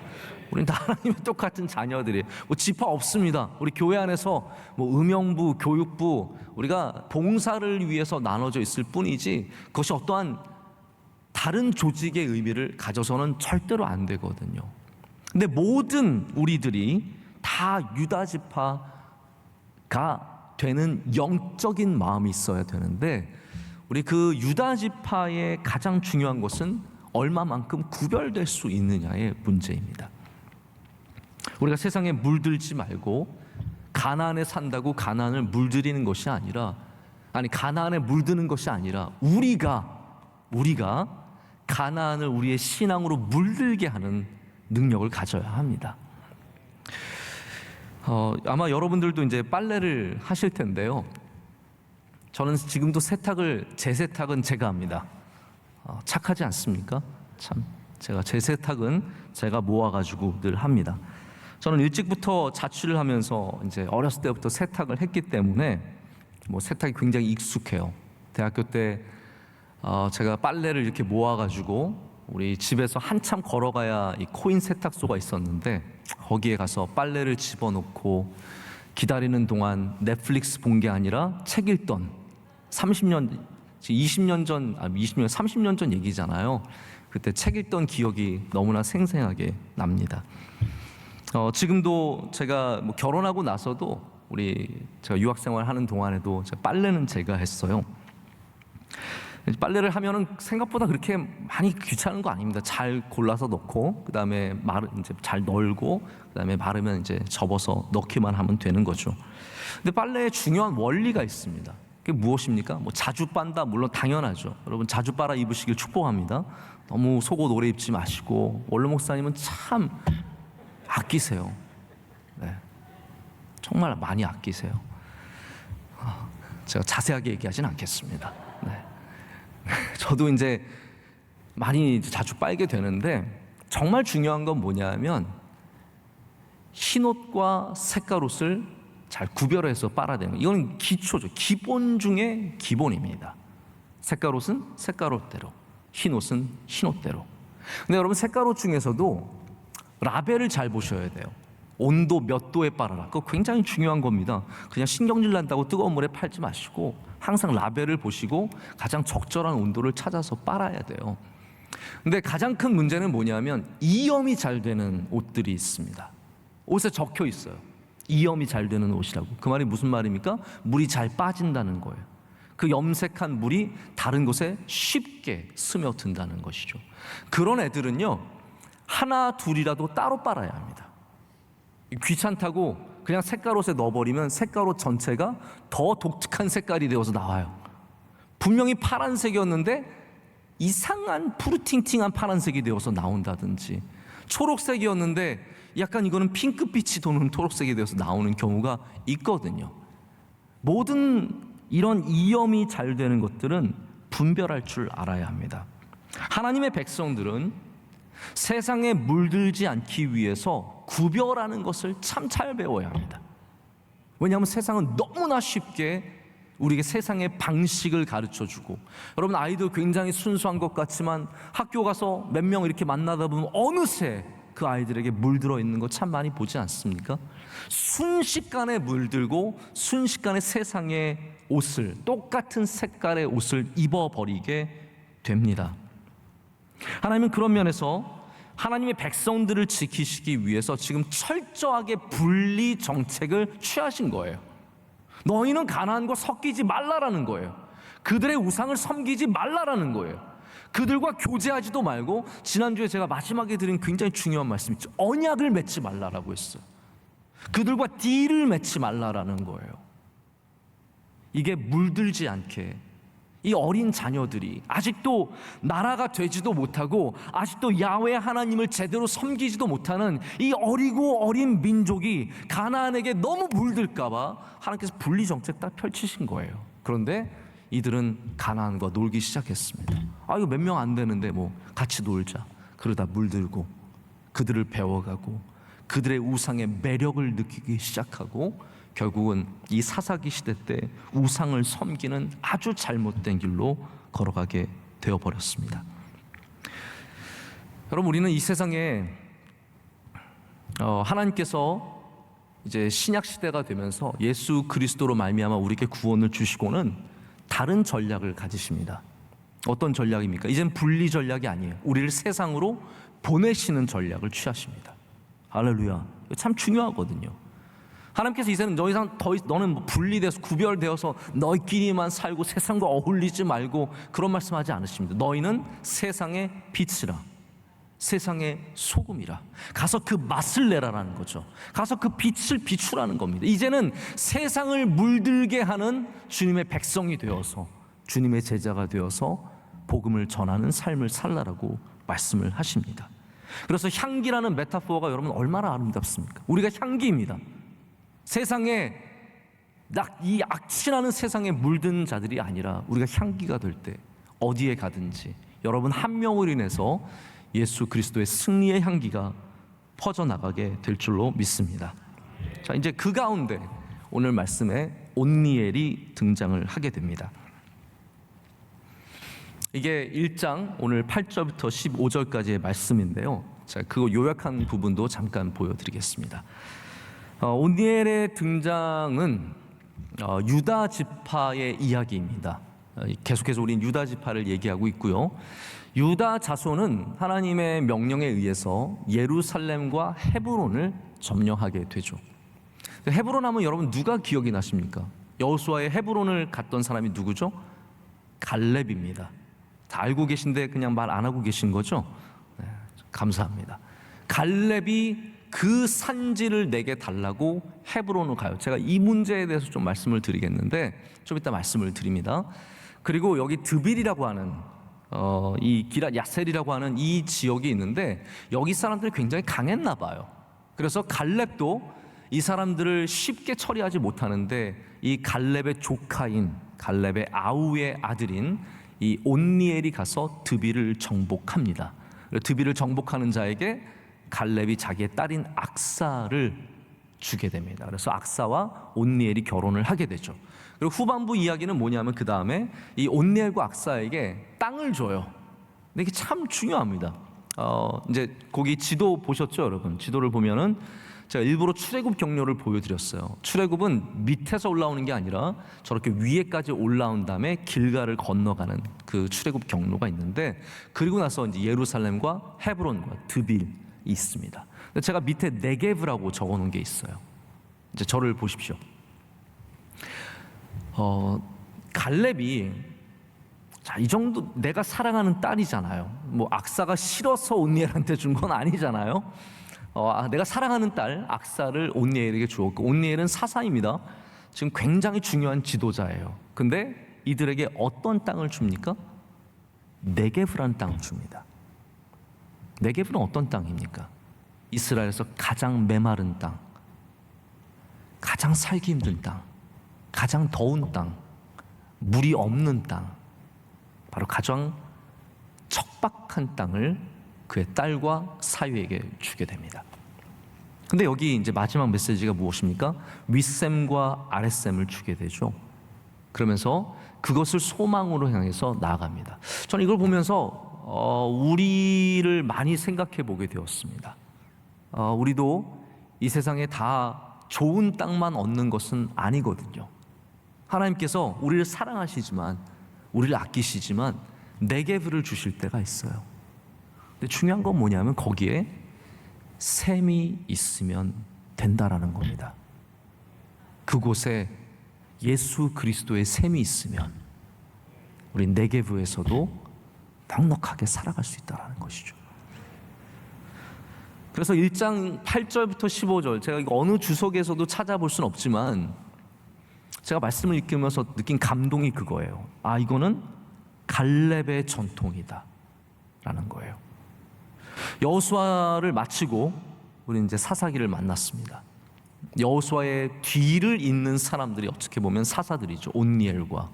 우린 다 하나님의 똑같은 자녀들이에요. 지파 없습니다. 우리 교회 안에서 음영부, 교육부, 우리가 봉사를 위해서 나눠져 있을 뿐이지 그것이 어떠한 다른 조직의 의미를 가져서는 절대로 안 되거든요. 근데 모든 우리들이 다 유다 지파가 되는 영적인 마음이 있어야 되는데, 우리 그 유다 지파의 가장 중요한 것은 얼마만큼 구별될 수 있느냐의 문제입니다. 우리가 세상에 물들지 말고 가나안에 산다고 가나안을 물들이는 것이 아니라, 가나안에 물드는 것이 아니라 우리가 가나안을 우리의 신앙으로 물들게 하는 능력을 가져야 합니다. 아마 여러분들도 이제 빨래를 하실 텐데요. 저는 지금도 제 세탁은 제가 합니다. 착하지 않습니까? 참, 제 세탁은 제가 모아가지고 늘 합니다. 저는 일찍부터 자취를 하면서 이제 어렸을 때부터 세탁을 했기 때문에 세탁이 굉장히 익숙해요. 대학교 때 제가 빨래를 이렇게 모아가지고 우리 집에서 한참 걸어가야 이 코인 세탁소가 있었는데, 거기에 가서 빨래를 집어넣고 기다리는 동안 넷플릭스 본 게 아니라 책 읽던 30년 전 얘기잖아요. 그때 책 읽던 기억이 너무나 생생하게 납니다. 지금도 제가 결혼하고 나서도 제가 유학생활 하는 동안에도 빨래는 제가 했어요. 빨래를 하면은 생각보다 그렇게 많이 귀찮은 거 아닙니다. 잘 골라서 넣고, 그 다음에 이제 잘 널고, 그 다음에 마르면 이제 접어서 넣기만 하면 되는 거죠. 근데 빨래에 중요한 원리가 있습니다. 그게 무엇입니까? 자주 빤다, 물론 당연하죠. 여러분, 자주 빨아 입으시길 축복합니다. 너무 속옷 오래 입지 마시고, 원로 목사님은 참 아끼세요. 네. 정말 많이 아끼세요. 제가 자세하게 얘기하진 않겠습니다. 네. 저도 이제 많이 자주 빨게 되는데, 정말 중요한 건 뭐냐면 흰옷과 색깔옷을 잘 구별해서 빨아야 되는 거예요. 이건 기초죠. 기본 중에 기본입니다. 색깔옷은 색깔옷대로, 흰옷은 흰옷대로. 근데 여러분, 색깔옷 중에서도 라벨을 잘 보셔야 돼요. 온도 몇 도에 빨아라. 그거 굉장히 중요한 겁니다. 그냥 신경질 난다고 뜨거운 물에 팔지 마시고 항상 라벨을 보시고 가장 적절한 온도를 찾아서 빨아야 돼요. 근데 가장 큰 문제는 뭐냐면 이염이 잘 되는 옷들이 있습니다. 옷에 적혀 있어요. 이염이 잘 되는 옷이라고. 그 말이 무슨 말입니까? 물이 잘 빠진다는 거예요. 그 염색한 물이 다른 곳에 쉽게 스며든다는 것이죠. 그런 애들은요, 하나 둘이라도 따로 빨아야 합니다. 귀찮다고 그냥 색깔옷에 넣어버리면 색깔옷 전체가 더 독특한 색깔이 되어서 나와요. 분명히 파란색이었는데 이상한 푸르팅팅한 파란색이 되어서 나온다든지, 초록색이었는데 약간 이거는 핑크빛이 도는 초록색이 되어서 나오는 경우가 있거든요. 모든 이런 이염이 잘 되는 것들은 분별할 줄 알아야 합니다. 하나님의 백성들은 세상에 물들지 않기 위해서 구별하는 것을 참 잘 배워야 합니다. 왜냐하면 세상은 너무나 쉽게 우리에게 세상의 방식을 가르쳐주고, 여러분 아이도 굉장히 순수한 것 같지만 학교 가서 몇 명 이렇게 만나다 보면 어느새 그 아이들에게 물들어 있는 거 참 많이 보지 않습니까? 순식간에 물들고 순식간에 세상의 옷을, 똑같은 색깔의 옷을 입어버리게 됩니다. 하나님은 그런 면에서 하나님의 백성들을 지키시기 위해서 지금 철저하게 분리 정책을 취하신 거예요. 너희는 가나안과 섞이지 말라라는 거예요. 그들의 우상을 섬기지 말라라는 거예요. 그들과 교제하지도 말고, 지난주에 제가 마지막에 드린 굉장히 중요한 말씀 있죠. 언약을 맺지 말라라고 했어요. 그들과 딜을 맺지 말라라는 거예요. 이게 물들지 않게 이 어린 자녀들이 아직도 나라가 되지도 못하고 아직도 야훼 하나님을 제대로 섬기지도 못하는 이 어리고 어린 민족이 가나안에게 너무 물들까 봐 하나님께서 분리 정책 딱 펼치신 거예요. 그런데 이들은 가나안과 놀기 시작했습니다. 이거 몇 명 안 되는데 뭐 같이 놀자. 그러다 물들고 그들을 배워가고 그들의 우상의 매력을 느끼기 시작하고, 결국은 이 사사기 시대 때 우상을 섬기는 아주 잘못된 길로 걸어가게 되어버렸습니다. 여러분, 우리는 이 세상에 하나님께서 이제 신약 시대가 되면서 예수 그리스도로 말미암아 우리에게 구원을 주시고는 다른 전략을 가지십니다. 어떤 전략입니까? 이젠 분리 전략이 아니에요. 우리를 세상으로 보내시는 전략을 취하십니다. 할렐루야. 참 중요하거든요. 하나님께서 이제는 더 이상 너는 분리돼서 구별되어서 너희끼리만 살고 세상과 어울리지 말고 그런 말씀하지 않으십니다. 너희는 세상의 빛이라, 세상의 소금이라. 가서 그 맛을 내라라는 거죠. 가서 그 빛을 비추라는 겁니다. 이제는 세상을 물들게 하는 주님의 백성이 되어서, 주님의 제자가 되어서 복음을 전하는 삶을 살라라고 말씀을 하십니다. 그래서 향기라는 메타포가 여러분 얼마나 아름답습니까? 우리가 향기입니다. 세상에 이 악취나는 세상에 물든 자들이 아니라 우리가 향기가 될 때 어디에 가든지 여러분 한 명을 인해서 예수 그리스도의 승리의 향기가 퍼져나가게 될 줄로 믿습니다. 자, 이제 그 가운데 오늘 말씀에 온니엘이 등장을 하게 됩니다. 이게 1장 오늘 8절부터 15절까지의 말씀인데요. 자, 그거 요약한 부분도 잠깐 보여드리겠습니다. 온니엘의 등장은 유다 지파의 이야기입니다. 계속해서 우리는 유다 지파를 얘기하고 있고요. 유다 자손은 하나님의 명령에 의해서 예루살렘과 헤브론을 점령하게 되죠. 헤브론 하면 여러분 누가 기억이 나십니까? 여호수아의 헤브론을 갔던 사람이 누구죠? 갈렙입니다. 다 알고 계신데 그냥 말 안 하고 계신 거죠? 네, 감사합니다. 갈렙이 그 산지를 내게 달라고 헤브론을 가요. 제가 이 문제에 대해서 좀 말씀을 드리겠는데 좀 이따 말씀을 드립니다. 그리고 여기 드빌이라고 하는 이 기랏 야셀이라고 하는 이 지역이 있는데 여기 사람들이 굉장히 강했나 봐요. 그래서 갈렙도 이 사람들을 쉽게 처리하지 못하는데 이 갈렙의 조카인, 갈렙의 아우의 아들인 이 온니엘이 가서 드빌을 정복합니다. 드빌을 정복하는 자에게 갈렙이 자기의 딸인 악사를 주게 됩니다. 그래서 악사와 온니엘이 결혼을 하게 되죠. 그리고 후반부 이야기는 뭐냐면 그 다음에 이 온니엘과 악사에게 땅을 줘요. 근데 이게 참 중요합니다. 이제 거기 지도 보셨죠, 여러분? 지도를 보면은 제가 일부러 출애굽 경로를 보여드렸어요. 출애굽은 밑에서 올라오는 게 아니라 저렇게 위에까지 올라온 다음에 길가를 건너가는 그 출애굽 경로가 있는데, 그리고 나서 이제 예루살렘과 헤브론과 드빌이 있습니다. 근데 제가 밑에 네게브라고 적어놓은 게 있어요. 이제 저를 보십시오. 갈렙이 자, 이 정도 내가 사랑하는 딸이잖아요. 뭐 악사가 싫어서 온니엘한테 준 건 아니잖아요. 내가 사랑하는 딸 악사를 온니엘에게 주었고, 온니엘은 사사입니다. 지금 굉장히 중요한 지도자예요. 근데 이들에게 어떤 땅을 줍니까? 네게브라는 땅을 줍니다. 네게브는 어떤 땅입니까? 이스라엘에서 가장 메마른 땅, 가장 살기 힘든 땅, 가장 더운 땅, 물이 없는 땅, 바로 가장 척박한 땅을 그의 딸과 사위에게 주게 됩니다. 근데 여기 이제 마지막 메시지가 무엇입니까? 윗셈과 아랫셈을 주게 되죠. 그러면서 그것을 소망으로 향해서 나아갑니다. 저는 이걸 보면서 우리를 많이 생각해 보게 되었습니다. 우리도 이 세상에 다 좋은 땅만 얻는 것은 아니거든요. 하나님께서 우리를 사랑하시지만, 우리를 아끼시지만 네게브를 주실 때가 있어요. 근데 중요한 건 뭐냐면 거기에 셈이 있으면 된다라는 겁니다. 그곳에 예수 그리스도의 셈이 있으면 우리 네게브에서도 넉넉하게 살아갈 수 있다는 것이죠. 그래서 1장 8절부터 15절, 제가 이거 어느 주석에서도 찾아볼 수는 없지만 제가 말씀을 읽으면서 느낀 감동이 그거예요. 아, 이거는 갈렙의 전통이다 라는 거예요. 여호수아를 마치고 우리 이제 사사기를 만났습니다. 여호수아의 뒤를 잇는 사람들이 어떻게 보면 사사들이죠. 온니엘과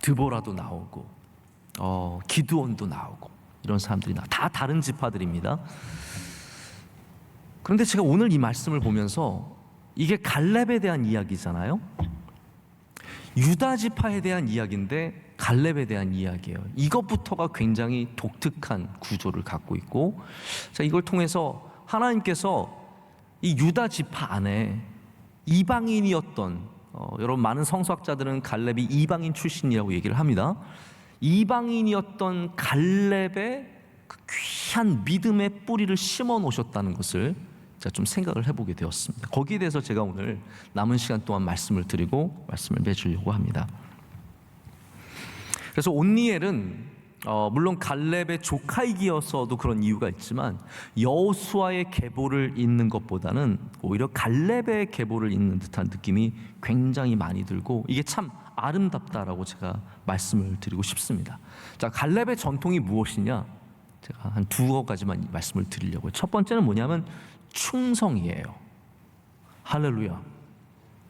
드보라도 나오고 기드온도 나오고 이런 사람들이 다 다른 지파들입니다. 그런데 제가 오늘 이 말씀을 보면서 이게 갈렙에 대한 이야기잖아요. 유다 지파에 대한 이야기인데 갈렙에 대한 이야기예요. 이것부터가 굉장히 독특한 구조를 갖고 있고, 자, 이걸 통해서 하나님께서 이 유다 지파 안에 이방인이었던 여러분 많은 성서학자들은 갈렙이 이방인 출신이라고 얘기를 합니다. 이방인이었던 갈렙의 그 귀한 믿음의 뿌리를 심어 놓으셨다는 것을 제가 좀 생각을 해보게 되었습니다. 거기에 대해서 제가 오늘 남은 시간 동안 말씀을 드리고 말씀을 맺으려고 합니다. 그래서 온니엘은 물론 갈렙의 조카이기여서도 그런 이유가 있지만 여호수아의 계보를 잇는 것보다는 오히려 갈렙의 계보를 잇는 듯한 느낌이 굉장히 많이 들고 이게 참 아름답다라고 제가 말씀을 드리고 싶습니다. 자, 갈렙의 전통이 무엇이냐? 제가 한 두어 가지만 말씀을 드리려고요. 첫 번째는 뭐냐면 충성이에요. 할렐루야.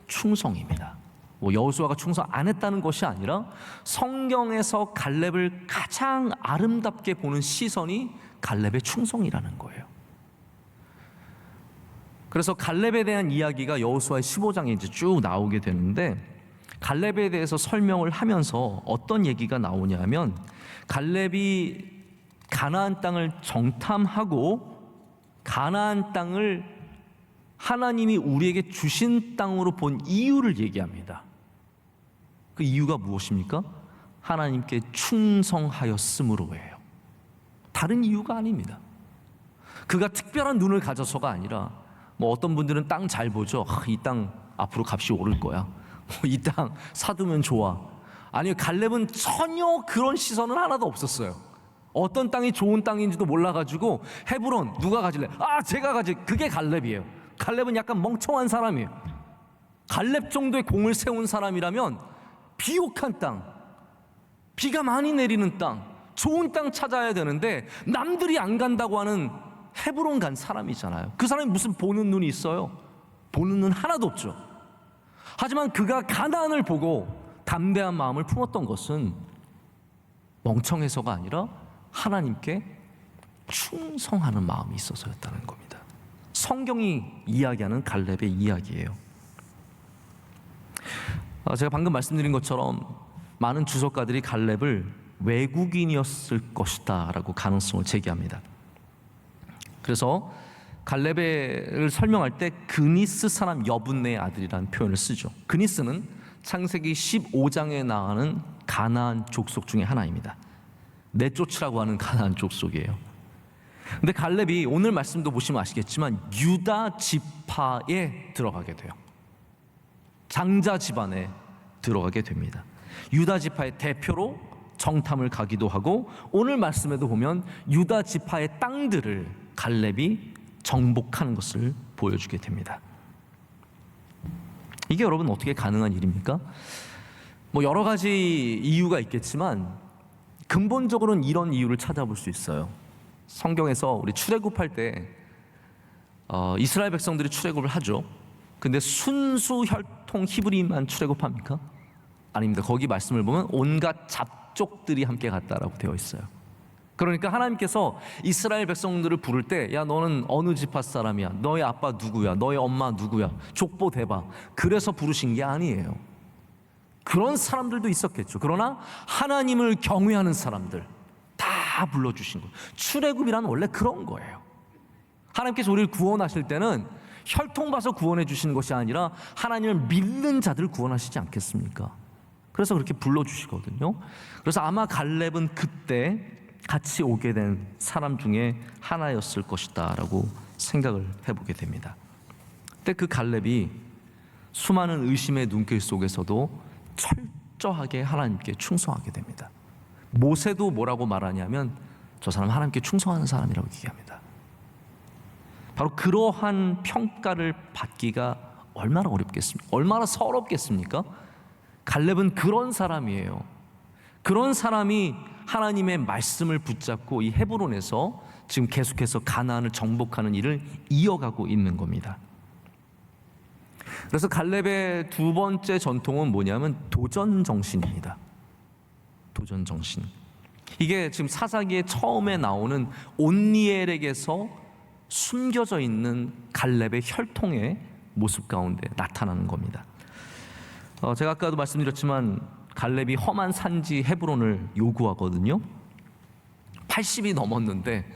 충성입니다. 여호수아가 충성 안 했다는 것이 아니라 성경에서 갈렙을 가장 아름답게 보는 시선이 갈렙의 충성이라는 거예요. 그래서 갈렙에 대한 이야기가 여호수아의 15장에 이제 쭉 나오게 되는데, 갈렙에 대해서 설명을 하면서 어떤 얘기가 나오냐면 갈렙이 가나안 땅을 정탐하고 가나안 땅을 하나님이 우리에게 주신 땅으로 본 이유를 얘기합니다. 그 이유가 무엇입니까? 하나님께 충성하였으므로예요. 다른 이유가 아닙니다. 그가 특별한 눈을 가져서가 아니라 어떤 분들은 땅 잘 보죠. 이 땅 앞으로 값이 오를 거야. 이 땅 사두면 좋아. 아니요, 갈렙은 전혀 그런 시선은 하나도 없었어요. 어떤 땅이 좋은 땅인지도 몰라가지고 헤브론 누가 가질래? 제가 가질. 그게 갈렙이에요. 갈렙은 약간 멍청한 사람이에요. 갈렙 정도의 공을 세운 사람이라면 비옥한 땅, 비가 많이 내리는 땅, 좋은 땅 찾아야 되는데 남들이 안 간다고 하는 헤브론 간 사람이잖아요. 그 사람이 무슨 보는 눈이 있어요? 보는 눈 하나도 없죠. 하지만 그가 가나안을 보고 담대한 마음을 품었던 것은 멍청해서가 아니라 하나님께 충성하는 마음이 있어서였다는 겁니다. 성경이 이야기하는 갈렙의 이야기예요. 제가 방금 말씀드린 것처럼 많은 주석가들이 갈렙을 외국인이었을 것이다 라고 가능성을 제기합니다. 그래서 갈렙을 설명할 때 그니스 사람 여분네의 아들이라는 표현을 쓰죠. 그니스는 창세기 15장에 나오는 가나안 족속 중에 하나입니다. 내쫓으라고 하는 가나안 족속이에요. 근데 갈렙이 오늘 말씀도 보시면 아시겠지만 유다 지파에 들어가게 돼요. 장자 집안에 들어가게 됩니다. 유다 지파의 대표로 정탐을 가기도 하고, 오늘 말씀에도 보면 유다 지파의 땅들을 갈렙이 정복하는 것을 보여주게 됩니다. 이게 여러분 어떻게 가능한 일입니까? 여러 가지 이유가 있겠지만 근본적으로는 이런 이유를 찾아볼 수 있어요. 성경에서 우리 출애굽할 때 이스라엘 백성들이 출애굽을 하죠. 근데 순수 혈통 히브리만 출애굽합니까? 아닙니다. 거기 말씀을 보면 온갖 잡족들이 함께 갔다라고 되어 있어요. 그러니까 하나님께서 이스라엘 백성들을 부를 때, 야 너는 어느 지파 사람이야, 너희 아빠 누구야, 너희 엄마 누구야, 족보 대봐, 그래서 부르신 게 아니에요. 그런 사람들도 있었겠죠. 그러나 하나님을 경외하는 사람들 다 불러주신 거예요. 출애굽이란 원래 그런 거예요. 하나님께서 우리를 구원하실 때는 혈통 봐서 구원해 주시는 것이 아니라 하나님을 믿는 자들을 구원하시지 않겠습니까? 그래서 그렇게 불러주시거든요. 그래서 아마 갈렙은 그때 같이 오게 된 사람 중에 하나였을 것이다 라고 생각을 해보게 됩니다. 근데 그 갈렙이 수많은 의심의 눈길 속에서도 철저하게 하나님께 충성하게 됩니다. 모세도 뭐라고 말하냐면 저 사람 하나님께 충성하는 사람이라고 얘기합니다. 바로 그러한 평가를 받기가 얼마나 어렵겠습니까? 얼마나 서럽겠습니까? 갈렙은 그런 사람이에요. 그런 사람이 하나님의 말씀을 붙잡고 이 헤브론에서 지금 계속해서 가나안을 정복하는 일을 이어가고 있는 겁니다. 그래서 갈렙의 두 번째 전통은 뭐냐면 도전 정신입니다. 도전 정신. 이게 지금 사사기에 처음에 나오는 온니엘에게서 숨겨져 있는 갈렙의 혈통의 모습 가운데 나타나는 겁니다. 제가 아까도 말씀드렸지만 갈렙이 험한 산지 헤브론을 요구하거든요. 80이 넘었는데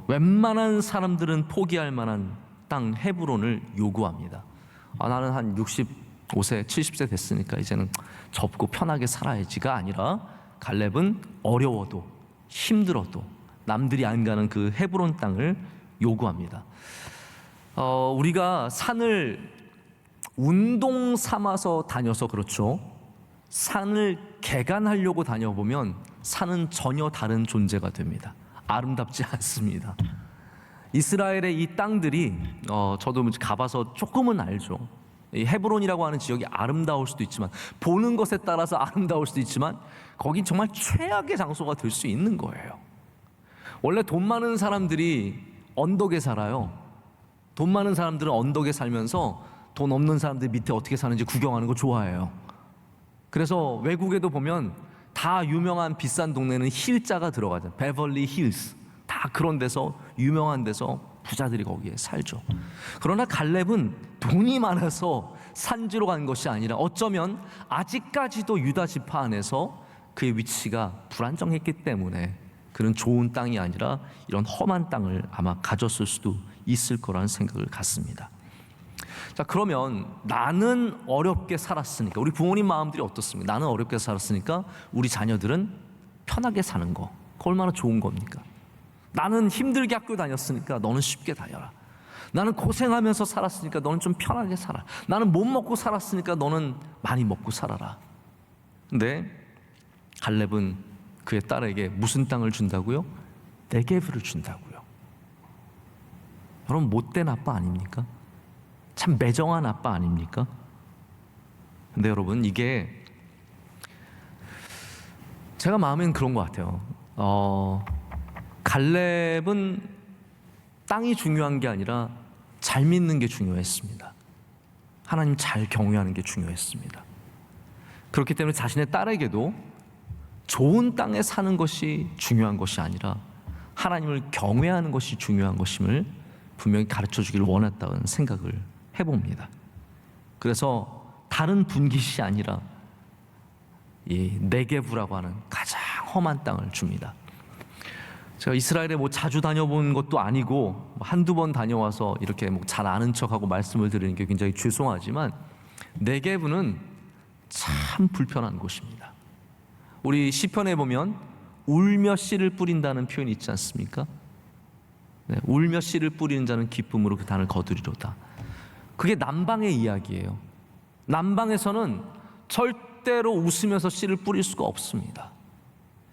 웬만한 사람들은 포기할 만한 땅 헤브론을 요구합니다. 나는 한 65세, 70세 됐으니까 이제는 접고 편하게 살아야지가 아니라 갈렙은 어려워도 힘들어도 남들이 안 가는 그 헤브론 땅을 요구합니다. 우리가 산을 운동 삼아서 다녀서 그렇죠. 산을 개간하려고 다녀보면 산은 전혀 다른 존재가 됩니다. 아름답지 않습니다. 이스라엘의 이 땅들이 저도 가봐서 조금은 알죠. 이 헤브론이라고 하는 지역이 아름다울 수도 있지만 보는 것에 따라서 아름다울 수도 있지만 거긴 정말 최악의 장소가 될 수 있는 거예요. 원래 돈 많은 사람들이 언덕에 살아요. 돈 많은 사람들은 언덕에 살면서 돈 없는 사람들 밑에 어떻게 사는지 구경하는 거 좋아해요. 그래서 외국에도 보면 다 유명한 비싼 동네는 힐자가 들어가죠. 베벌리 힐스. 다 그런 데서 유명한 데서 부자들이 거기에 살죠. 그러나 갈렙은 돈이 많아서 산지로 간 것이 아니라 어쩌면 아직까지도 유다 지파 안에서 그의 위치가 불안정했기 때문에 그는 좋은 땅이 아니라 이런 험한 땅을 아마 가졌을 수도 있을 거라는 생각을 갖습니다. 자, 그러면 나는 어렵게 살았으니까 우리 부모님 마음들이 어떻습니까? 나는 어렵게 살았으니까 우리 자녀들은 편하게 사는 거, 그거 얼마나 좋은 겁니까? 나는 힘들게 학교 다녔으니까 너는 쉽게 다녀라. 나는 고생하면서 살았으니까 너는 좀 편하게 살아. 나는 못 먹고 살았으니까 너는 많이 먹고 살아라. 근데 갈렙은 그의 딸에게 무슨 땅을 준다고요? 네게브를 준다고요. 여러분, 못된 아빠 아닙니까? 참 매정한 아빠 아닙니까? 근데 여러분, 이게 제가 마음엔 그런 것 같아요. 갈렙은 땅이 중요한 게 아니라 잘 믿는 게 중요했습니다. 하나님 잘 경외하는 게 중요했습니다. 그렇기 때문에 자신의 딸에게도 좋은 땅에 사는 것이 중요한 것이 아니라 하나님을 경외하는 것이 중요한 것임을 분명히 가르쳐 주기를 원했다는 생각을 해봅니다. 그래서 다른 분깃이 아니라 이 네게브라고 하는 가장 험한 땅을 줍니다. 제가 이스라엘에 자주 다녀본 것도 아니고 한두 번 다녀와서 이렇게 잘 아는 척하고 말씀을 드리는 게 굉장히 죄송하지만 네게브는 참 불편한 곳입니다. 우리 시편에 보면 울며 씨를 뿌린다는 표현이 있지 않습니까? 네, 울며 씨를 뿌리는 자는 기쁨으로 그 단을 거두리로다. 그게 남방의 이야기예요. 남방에서는 절대로 웃으면서 씨를 뿌릴 수가 없습니다.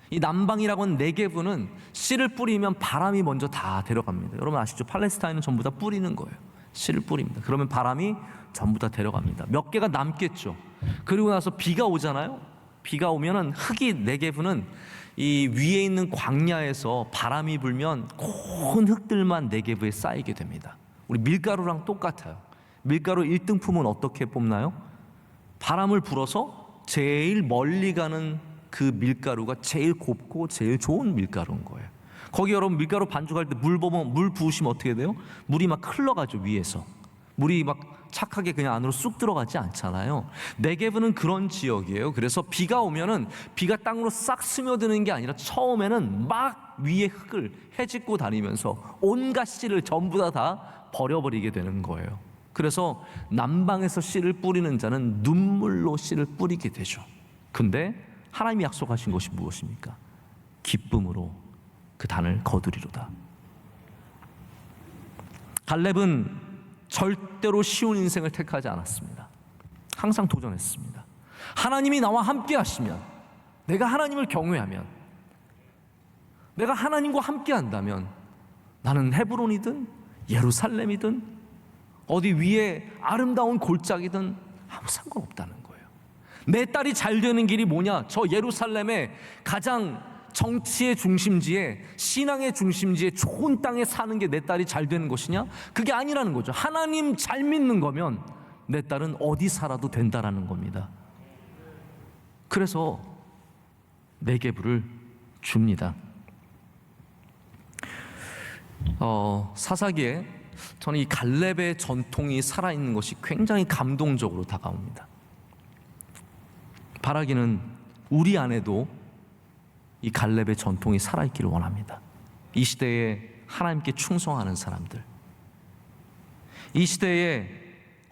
이 남방이라고 하는 네게브는 씨를 뿌리면 바람이 먼저 다 데려갑니다. 여러분 아시죠? 팔레스타인은 전부 다 뿌리는 거예요. 씨를 뿌립니다. 그러면 바람이 전부 다 데려갑니다. 몇 개가 남겠죠. 그리고 나서 비가 오잖아요. 비가 오면은 흙이, 네게브는 이 위에 있는 광야에서 바람이 불면 고운 흙들만 네게브에 쌓이게 됩니다. 우리 밀가루랑 똑같아요. 밀가루 1등품은 어떻게 뽑나요? 바람을 불어서 제일 멀리 가는 그 밀가루가 제일 곱고 제일 좋은 밀가루인 거예요. 거기 여러분 밀가루 반죽할 때 물 부으시면 어떻게 돼요? 물이 막 흘러가죠. 위에서 물이 막 착하게 그냥 안으로 쑥 들어가지 않잖아요. 네게브는 그런 지역이에요. 그래서 비가 오면은 비가 땅으로 싹 스며드는 게 아니라 처음에는 막 위에 흙을 헤집고 다니면서 온갖 씨를 전부 다 버려버리게 되는 거예요. 그래서 남방에서 씨를 뿌리는 자는 눈물로 씨를 뿌리게 되죠. 근데 하나님이 약속하신 것이 무엇입니까? 기쁨으로 그 단을 거두리로다. 갈렙은 절대로 쉬운 인생을 택하지 않았습니다. 항상 도전했습니다. 하나님이 나와 함께 하시면, 내가 하나님을 경외하면, 내가 하나님과 함께 한다면 나는 헤브론이든 예루살렘이든 어디 위에 아름다운 골짜기든 아무 상관없다는 거예요. 내 딸이 잘 되는 길이 뭐냐? 저 예루살렘의 가장 정치의 중심지에, 신앙의 중심지에 좋은 땅에 사는 게 내 딸이 잘 되는 것이냐? 그게 아니라는 거죠. 하나님 잘 믿는 거면 내 딸은 어디 살아도 된다라는 겁니다. 그래서 네게브를 줍니다. 사사기에 저는 이 갈렙의 전통이 살아있는 것이 굉장히 감동적으로 다가옵니다. 바라기는 우리 안에도 이 갈렙의 전통이 살아있기를 원합니다. 이 시대에 하나님께 충성하는 사람들, 이 시대에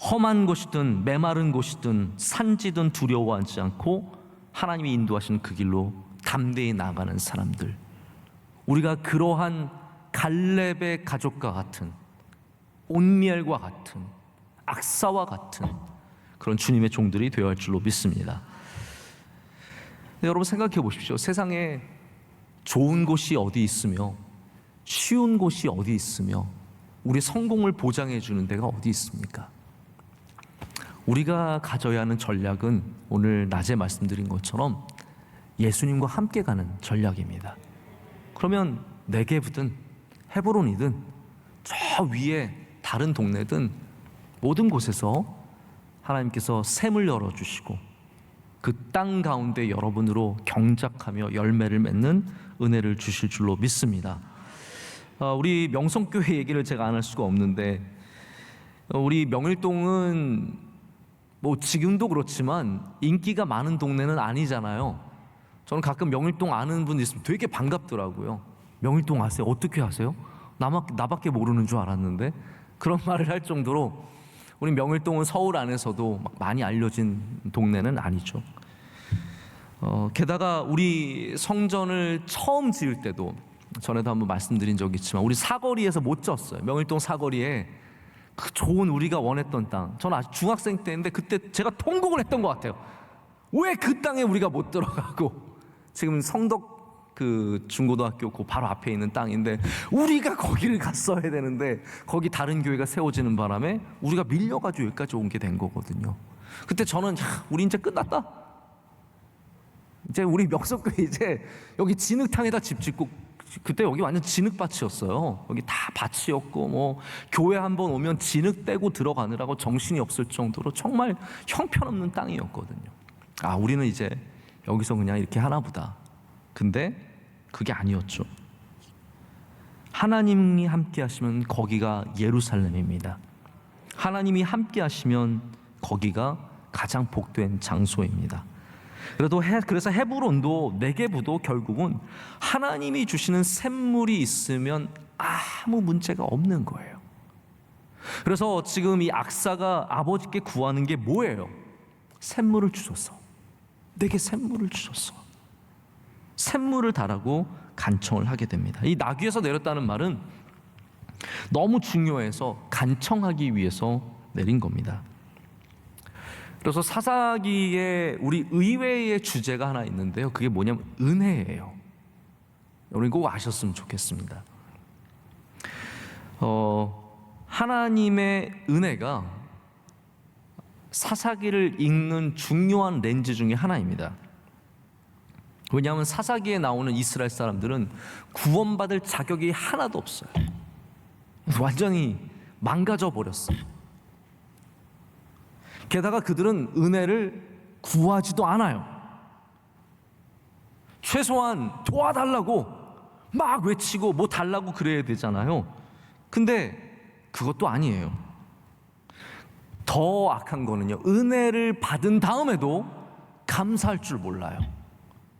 험한 곳이든 메마른 곳이든 산지든 두려워하지 않고 하나님이 인도하시는 그 길로 담대히 나아가는 사람들, 우리가 그러한 갈렙의 가족과 같은, 온미엘과 같은, 악사와 같은 그런 주님의 종들이 되어야 할 줄로 믿습니다. 여러분 생각해 보십시오. 세상에 좋은 곳이 어디 있으며 쉬운 곳이 어디 있으며 우리 성공을 보장해 주는 데가 어디 있습니까? 우리가 가져야 하는 전략은 오늘 낮에 말씀드린 것처럼 예수님과 함께 가는 전략입니다. 그러면 네게브든 헤브론이든 저 위에 다른 동네든 모든 곳에서 하나님께서 샘을 열어주시고 그 땅 가운데 여러분으로 경작하며 열매를 맺는 은혜를 주실 줄로 믿습니다. 우리 명성교회 얘기를 제가 안 할 수가 없는데, 우리 명일동은 뭐 지금도 그렇지만 인기가 많은 동네는 아니잖아요. 저는 가끔 명일동 아는 분 있으면 되게 반갑더라고요. 명일동 아세요? 어떻게 아세요? 나밖에 모르는 줄 알았는데, 그런 말을 할 정도로 우리 명일동은 서울 안에서도 막 많이 알려진 동네는 아니죠. 게다가 우리 성전을 처음 지을 때도 전에도 한번 말씀드린 적이 있지만 우리 사거리에서 못 졌어요. 명일동 사거리에 그 좋은 우리가 원했던 땅, 저는 아직 중학생 때인데 그때 제가 통곡을 했던 것 같아요. 왜 그 땅에 우리가 못 들어가고, 지금 성덕 그 중고등학교 그 바로 앞에 있는 땅인데 우리가 거기를 갔어야 되는데 거기 다른 교회가 세워지는 바람에 우리가 밀려가지고 여기까지 온 게 된 거거든요. 그때 저는 우리 이제 끝났다, 이제 우리 명석교회 이제 여기 진흙탕에다 집 짓고, 그때 여기 완전 진흙밭이었어요. 여기 다 밭이었고 뭐 교회 한번 오면 진흙 떼고 들어가느라고 정신이 없을 정도로 정말 형편없는 땅이었거든요. 아, 우리는 이제 여기서 그냥 이렇게 하나 보다. 근데 그게 아니었죠. 하나님이 함께 하시면 거기가 예루살렘입니다. 하나님이 함께 하시면 거기가 가장 복된 장소입니다. 그래서 헤브론도 네게브도 결국은 하나님이 주시는 샘물이 있으면 아무 문제가 없는 거예요. 그래서 지금 이 악사가 아버지께 구하는 게 뭐예요? 샘물을 주소서. 내게 샘물을 주소서. 샘물을 달라고 간청을 하게 됩니다. 이 나귀에서 내렸다는 말은 너무 중요해서 간청하기 위해서 내린 겁니다. 그래서 사사기에 우리 의외의 주제가 하나 있는데요. 그게 뭐냐면 은혜예요. 여러분 꼭 아셨으면 좋겠습니다. 하나님의 은혜가 사사기를 읽는 중요한 렌즈 중에 하나입니다. 왜냐하면 사사기에 나오는 이스라엘 사람들은 구원받을 자격이 하나도 없어요. 완전히 망가져 버렸어요. 게다가 그들은 은혜를 구하지도 않아요. 최소한 도와달라고 막 외치고 뭐 달라고 그래야 되잖아요. 근데 그것도 아니에요. 더 악한 거는요, 은혜를 받은 다음에도 감사할 줄 몰라요.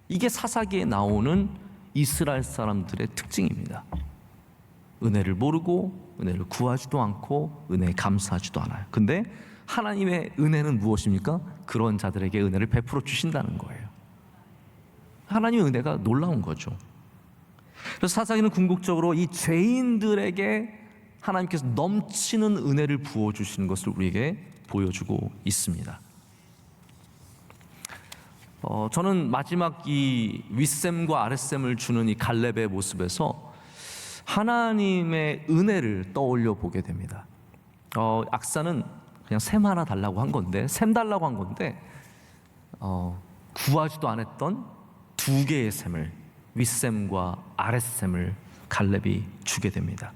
이게 사사기에 나오는 이스라엘 사람들의 특징입니다. 은혜를 모르고 은혜를 구하지도 않고 은혜에 감사하지도 않아요. 근데 하나님의 은혜는 무엇입니까? 그런 자들에게 은혜를 베풀어 주신다는 거예요. 하나님의 은혜가 놀라운 거죠. 그래서 사사기는 궁극적으로 이 죄인들에게 하나님께서 넘치는 은혜를 부어주시는 것을 우리에게 보여주고 있습니다. 저는 마지막 이 윗셈과 아랫셈을 주는 이 갈렙의 모습에서 하나님의 은혜를 떠올려 보게 됩니다. 악사는 그냥 셈 하나 달라고 한 건데, 셈 달라고 한 건데, 구하지도 않았던 두 개의 셈을, 윗셈과 아랫셈을 갈렙이 주게 됩니다.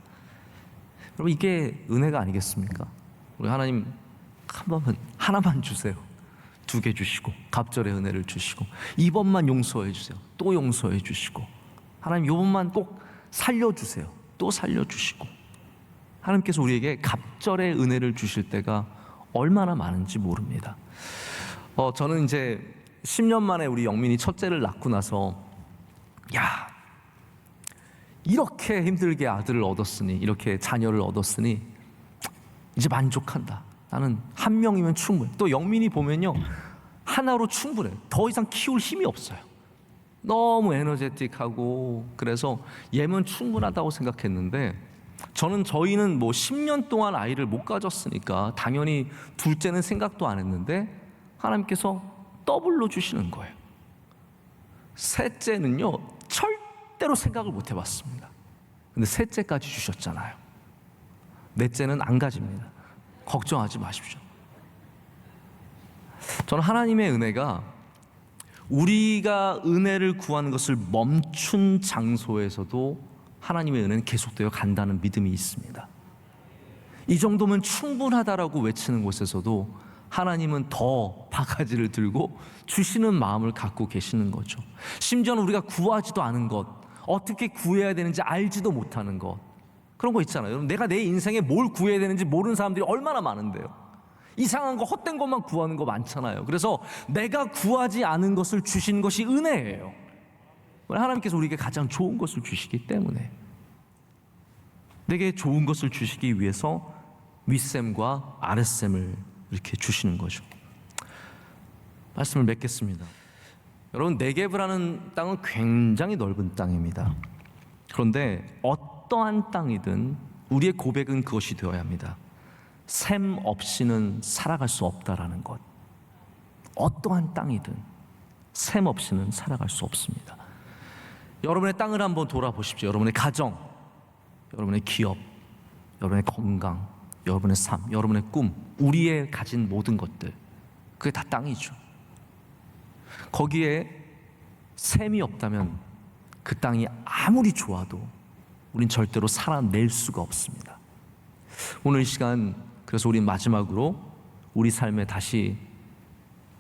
여러분, 이게 은혜가 아니겠습니까? 우리 하나님 하나만 주세요. 두 개 주시고, 갑절의 은혜를 주시고, 이번만 용서해 주세요. 또 용서해 주시고, 하나님 이번만 꼭 살려주세요. 또 살려주시고, 하나님께서 우리에게 갑절의 은혜를 주실 때가 얼마나 많은지 모릅니다. 저는 이제 10년 만에 우리 영민이 첫째를 낳고 나서, 야, 이렇게 힘들게 아들을 얻었으니, 이렇게 자녀를 얻었으니 이제 만족한다. 나는 한 명이면 충분해. 또 영민이 보면요, 하나로 충분해. 더 이상 키울 힘이 없어요. 너무 에너제틱하고, 그래서 얘면 충분하다고 생각했는데, 저희는 뭐 10년 동안 아이를 못 가졌으니까 당연히 둘째는 생각도 안 했는데 하나님께서 더블로 주시는 거예요. 셋째는요, 절대로 생각을 못 해봤습니다. 근데 셋째까지 주셨잖아요. 넷째는 안 가집니다. 걱정하지 마십시오. 저는 하나님의 은혜가 우리가 은혜를 구하는 것을 멈춘 장소에서도 하나님의 은혜는 계속되어 간다는 믿음이 있습니다. 이 정도면 충분하다라고 외치는 곳에서도 하나님은 더 바가지를 들고 주시는 마음을 갖고 계시는 거죠. 심지어는 우리가 구하지도 않은 것, 어떻게 구해야 되는지 알지도 못하는 것, 그런 거 있잖아요. 여러분, 내가 내 인생에 뭘 구해야 되는지 모르는 사람들이 얼마나 많은데요. 이상한 거, 헛된 것만 구하는 거 많잖아요. 그래서 내가 구하지 않은 것을 주신 것이 은혜예요. 하나님께서 우리에게 가장 좋은 것을 주시기 때문에, 내게 좋은 것을 주시기 위해서 윗셈과 아랫셈을 이렇게 주시는 거죠. 말씀을 맺겠습니다. 여러분, 네게브라는 땅은 굉장히 넓은 땅입니다. 그런데 어떠한 땅이든 우리의 고백은 그것이 되어야 합니다. 셈 없이는 살아갈 수 없다라는 것. 어떠한 땅이든 셈 없이는 살아갈 수 없습니다. 여러분의 땅을 한번 돌아보십시오. 여러분의 가정, 여러분의 기업, 여러분의 건강, 여러분의 삶, 여러분의 꿈, 우리의 가진 모든 것들, 그게 다 땅이죠. 거기에 셈이 없다면 그 땅이 아무리 좋아도 우린 절대로 살아낼 수가 없습니다. 오늘 이 시간, 그래서 우린 마지막으로 우리 삶에 다시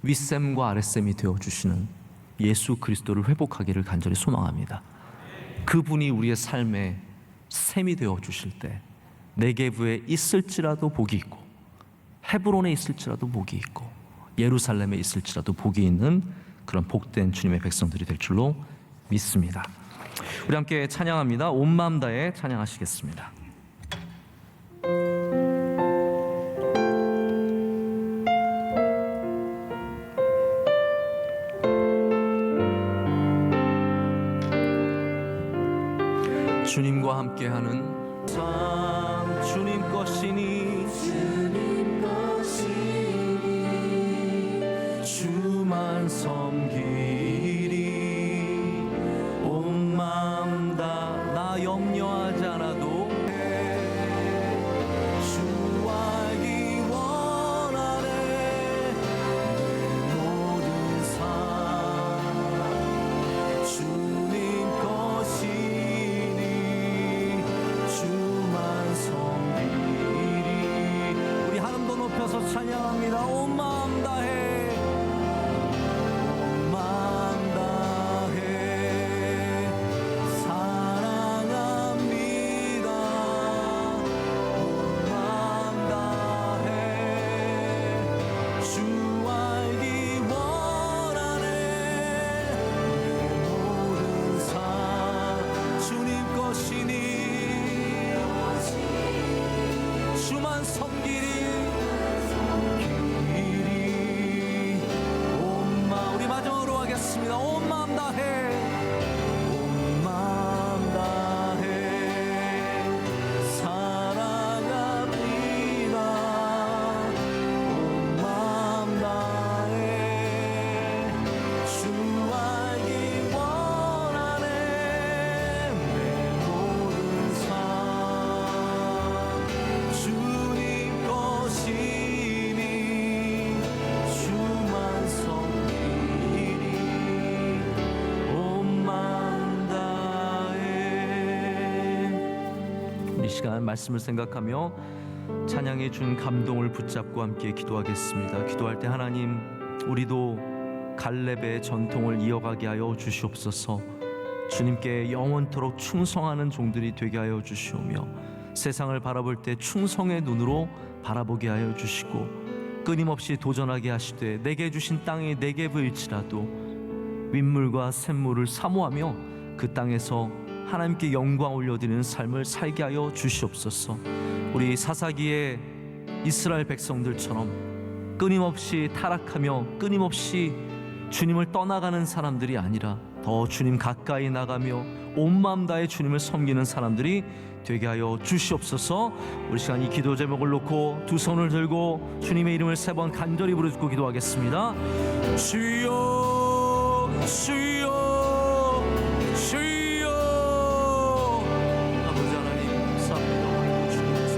윗셈과 아랫셈이 되어주시는 예수 그리스도를 회복하기를 간절히 소망합니다. 그분이 우리의 삶에 셈이 되어주실 때 네게브에 있을지라도 복이 있고, 헤브론에 있을지라도 복이 있고, 예루살렘에 있을지라도 복이 있는 그런 복된 주님의 백성들이 될 줄로 믿습니다. 우리 함께 찬양합니다. 온 마음 다해 찬양하시겠습니다. 주님과 함께하는 참 주님 것이니, 주님 것이니 주만 섬기리. 온 마음 다 나 염려하지 않아도 주 알기 원하네. 내 모든 삶 주님 것이니 주만 섬기리. 우리 이 시간 말씀을 생각하며 찬양해 준 감동을 붙잡고 함께 기도하겠습니다. 기도할 때 하나님, 우리도 갈렙의 전통을 이어가게 하여 주시옵소서. 주님께 영원토록 충성하는 종들이 되게 하여 주시오며, 세상을 바라볼 때 충성의 눈으로 바라보게 하여 주시고, 끊임없이 도전하게 하시되 내게 주신 땅이 네게브일지라도 윗물과 샘물을 사모하며 그 땅에서 하나님께 영광 올려드리는 삶을 살게 하여 주시옵소서. 우리 사사기의 이스라엘 백성들처럼 끊임없이 타락하며 끊임없이 주님을 떠나가는 사람들이 아니라 더 주님 가까이 나가며 온 마음 다해 주님을 섬기는 사람들이 되게 하여 주시옵소서. 우리 시간 이 기도 제목을 놓고 두 손을 들고 주님의 이름을 3번 간절히 부르짖고 기도하겠습니다. 주여 주여 주여. 아버지 하나님 감사합니다. 주님의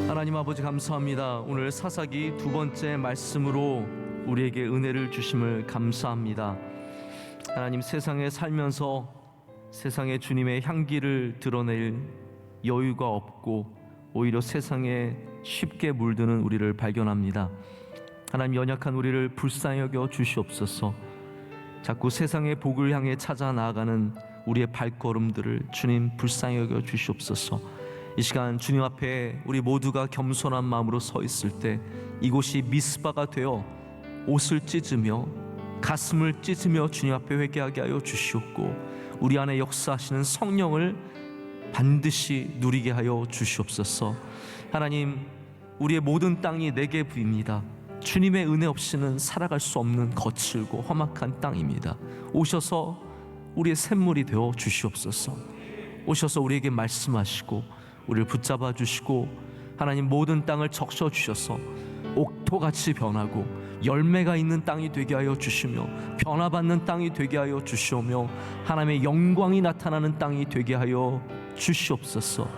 하나님 아버지 감사합니다. 오늘 사사기 2번째 말씀으로 우리에게 은혜를 주심을 감사합니다. 하나님, 세상에 살면서 세상에 주님의 향기를 드러낼 여유가 없고 오히려 세상에 쉽게 물드는 우리를 발견합니다. 하나님, 연약한 우리를 불쌍히 여겨 주시옵소서. 자꾸 세상의 복을 향해 찾아 나아가는 우리의 발걸음들을 주님 불쌍히 여겨 주시옵소서. 이 시간 주님 앞에 우리 모두가 겸손한 마음으로 서 있을 때 이곳이 미스바가 되어 옷을 찢으며 가슴을 찢으며 주님 앞에 회개하게 하여 주시옵고, 우리 안에 역사하시는 성령을 반드시 누리게 하여 주시옵소서. 하나님, 우리의 모든 땅이 네게브입니다. 주님의 은혜 없이는 살아갈 수 없는 거칠고 험악한 땅입니다. 오셔서 우리의 샘물이 되어 주시옵소서. 오셔서 우리에게 말씀하시고 우리를 붙잡아 주시고, 하나님 모든 땅을 적셔 주셔서 옥토같이 변하고 열매가 있는 땅이 되게 하여 주시며 변화받는 땅이 되게 하여 주시오며 하나님의 영광이 나타나는 땅이 되게 하여 주시옵소서.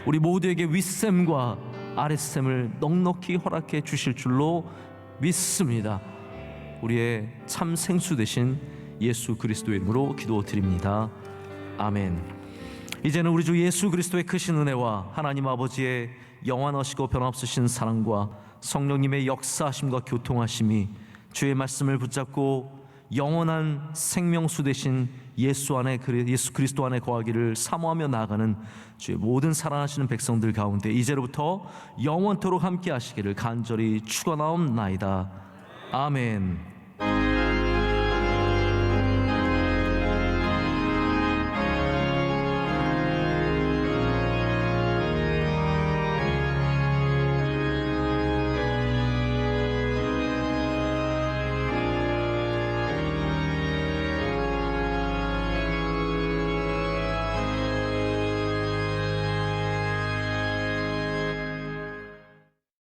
우리 모두에게 윗샘과 아랫샘을 넉넉히 허락해 주실 줄로 믿습니다. 우리의 참 생수 되신 예수 그리스도의 이름으로 기도드립니다. 아멘. 이제는 우리 주 예수 그리스도의 크신 은혜와 하나님 아버지의 영원하시고 변함없으신 사랑과 성령님의 역사하심과 교통하심이 주의 말씀을 붙잡고 영원한 생명수 되신 예수 그리스도 안에 거하기를 사모하며 나아가는 주의 모든 사랑하시는 백성들 가운데 이제로부터 영원토록 함께 하시기를 간절히 축원하옵나이다. 아멘.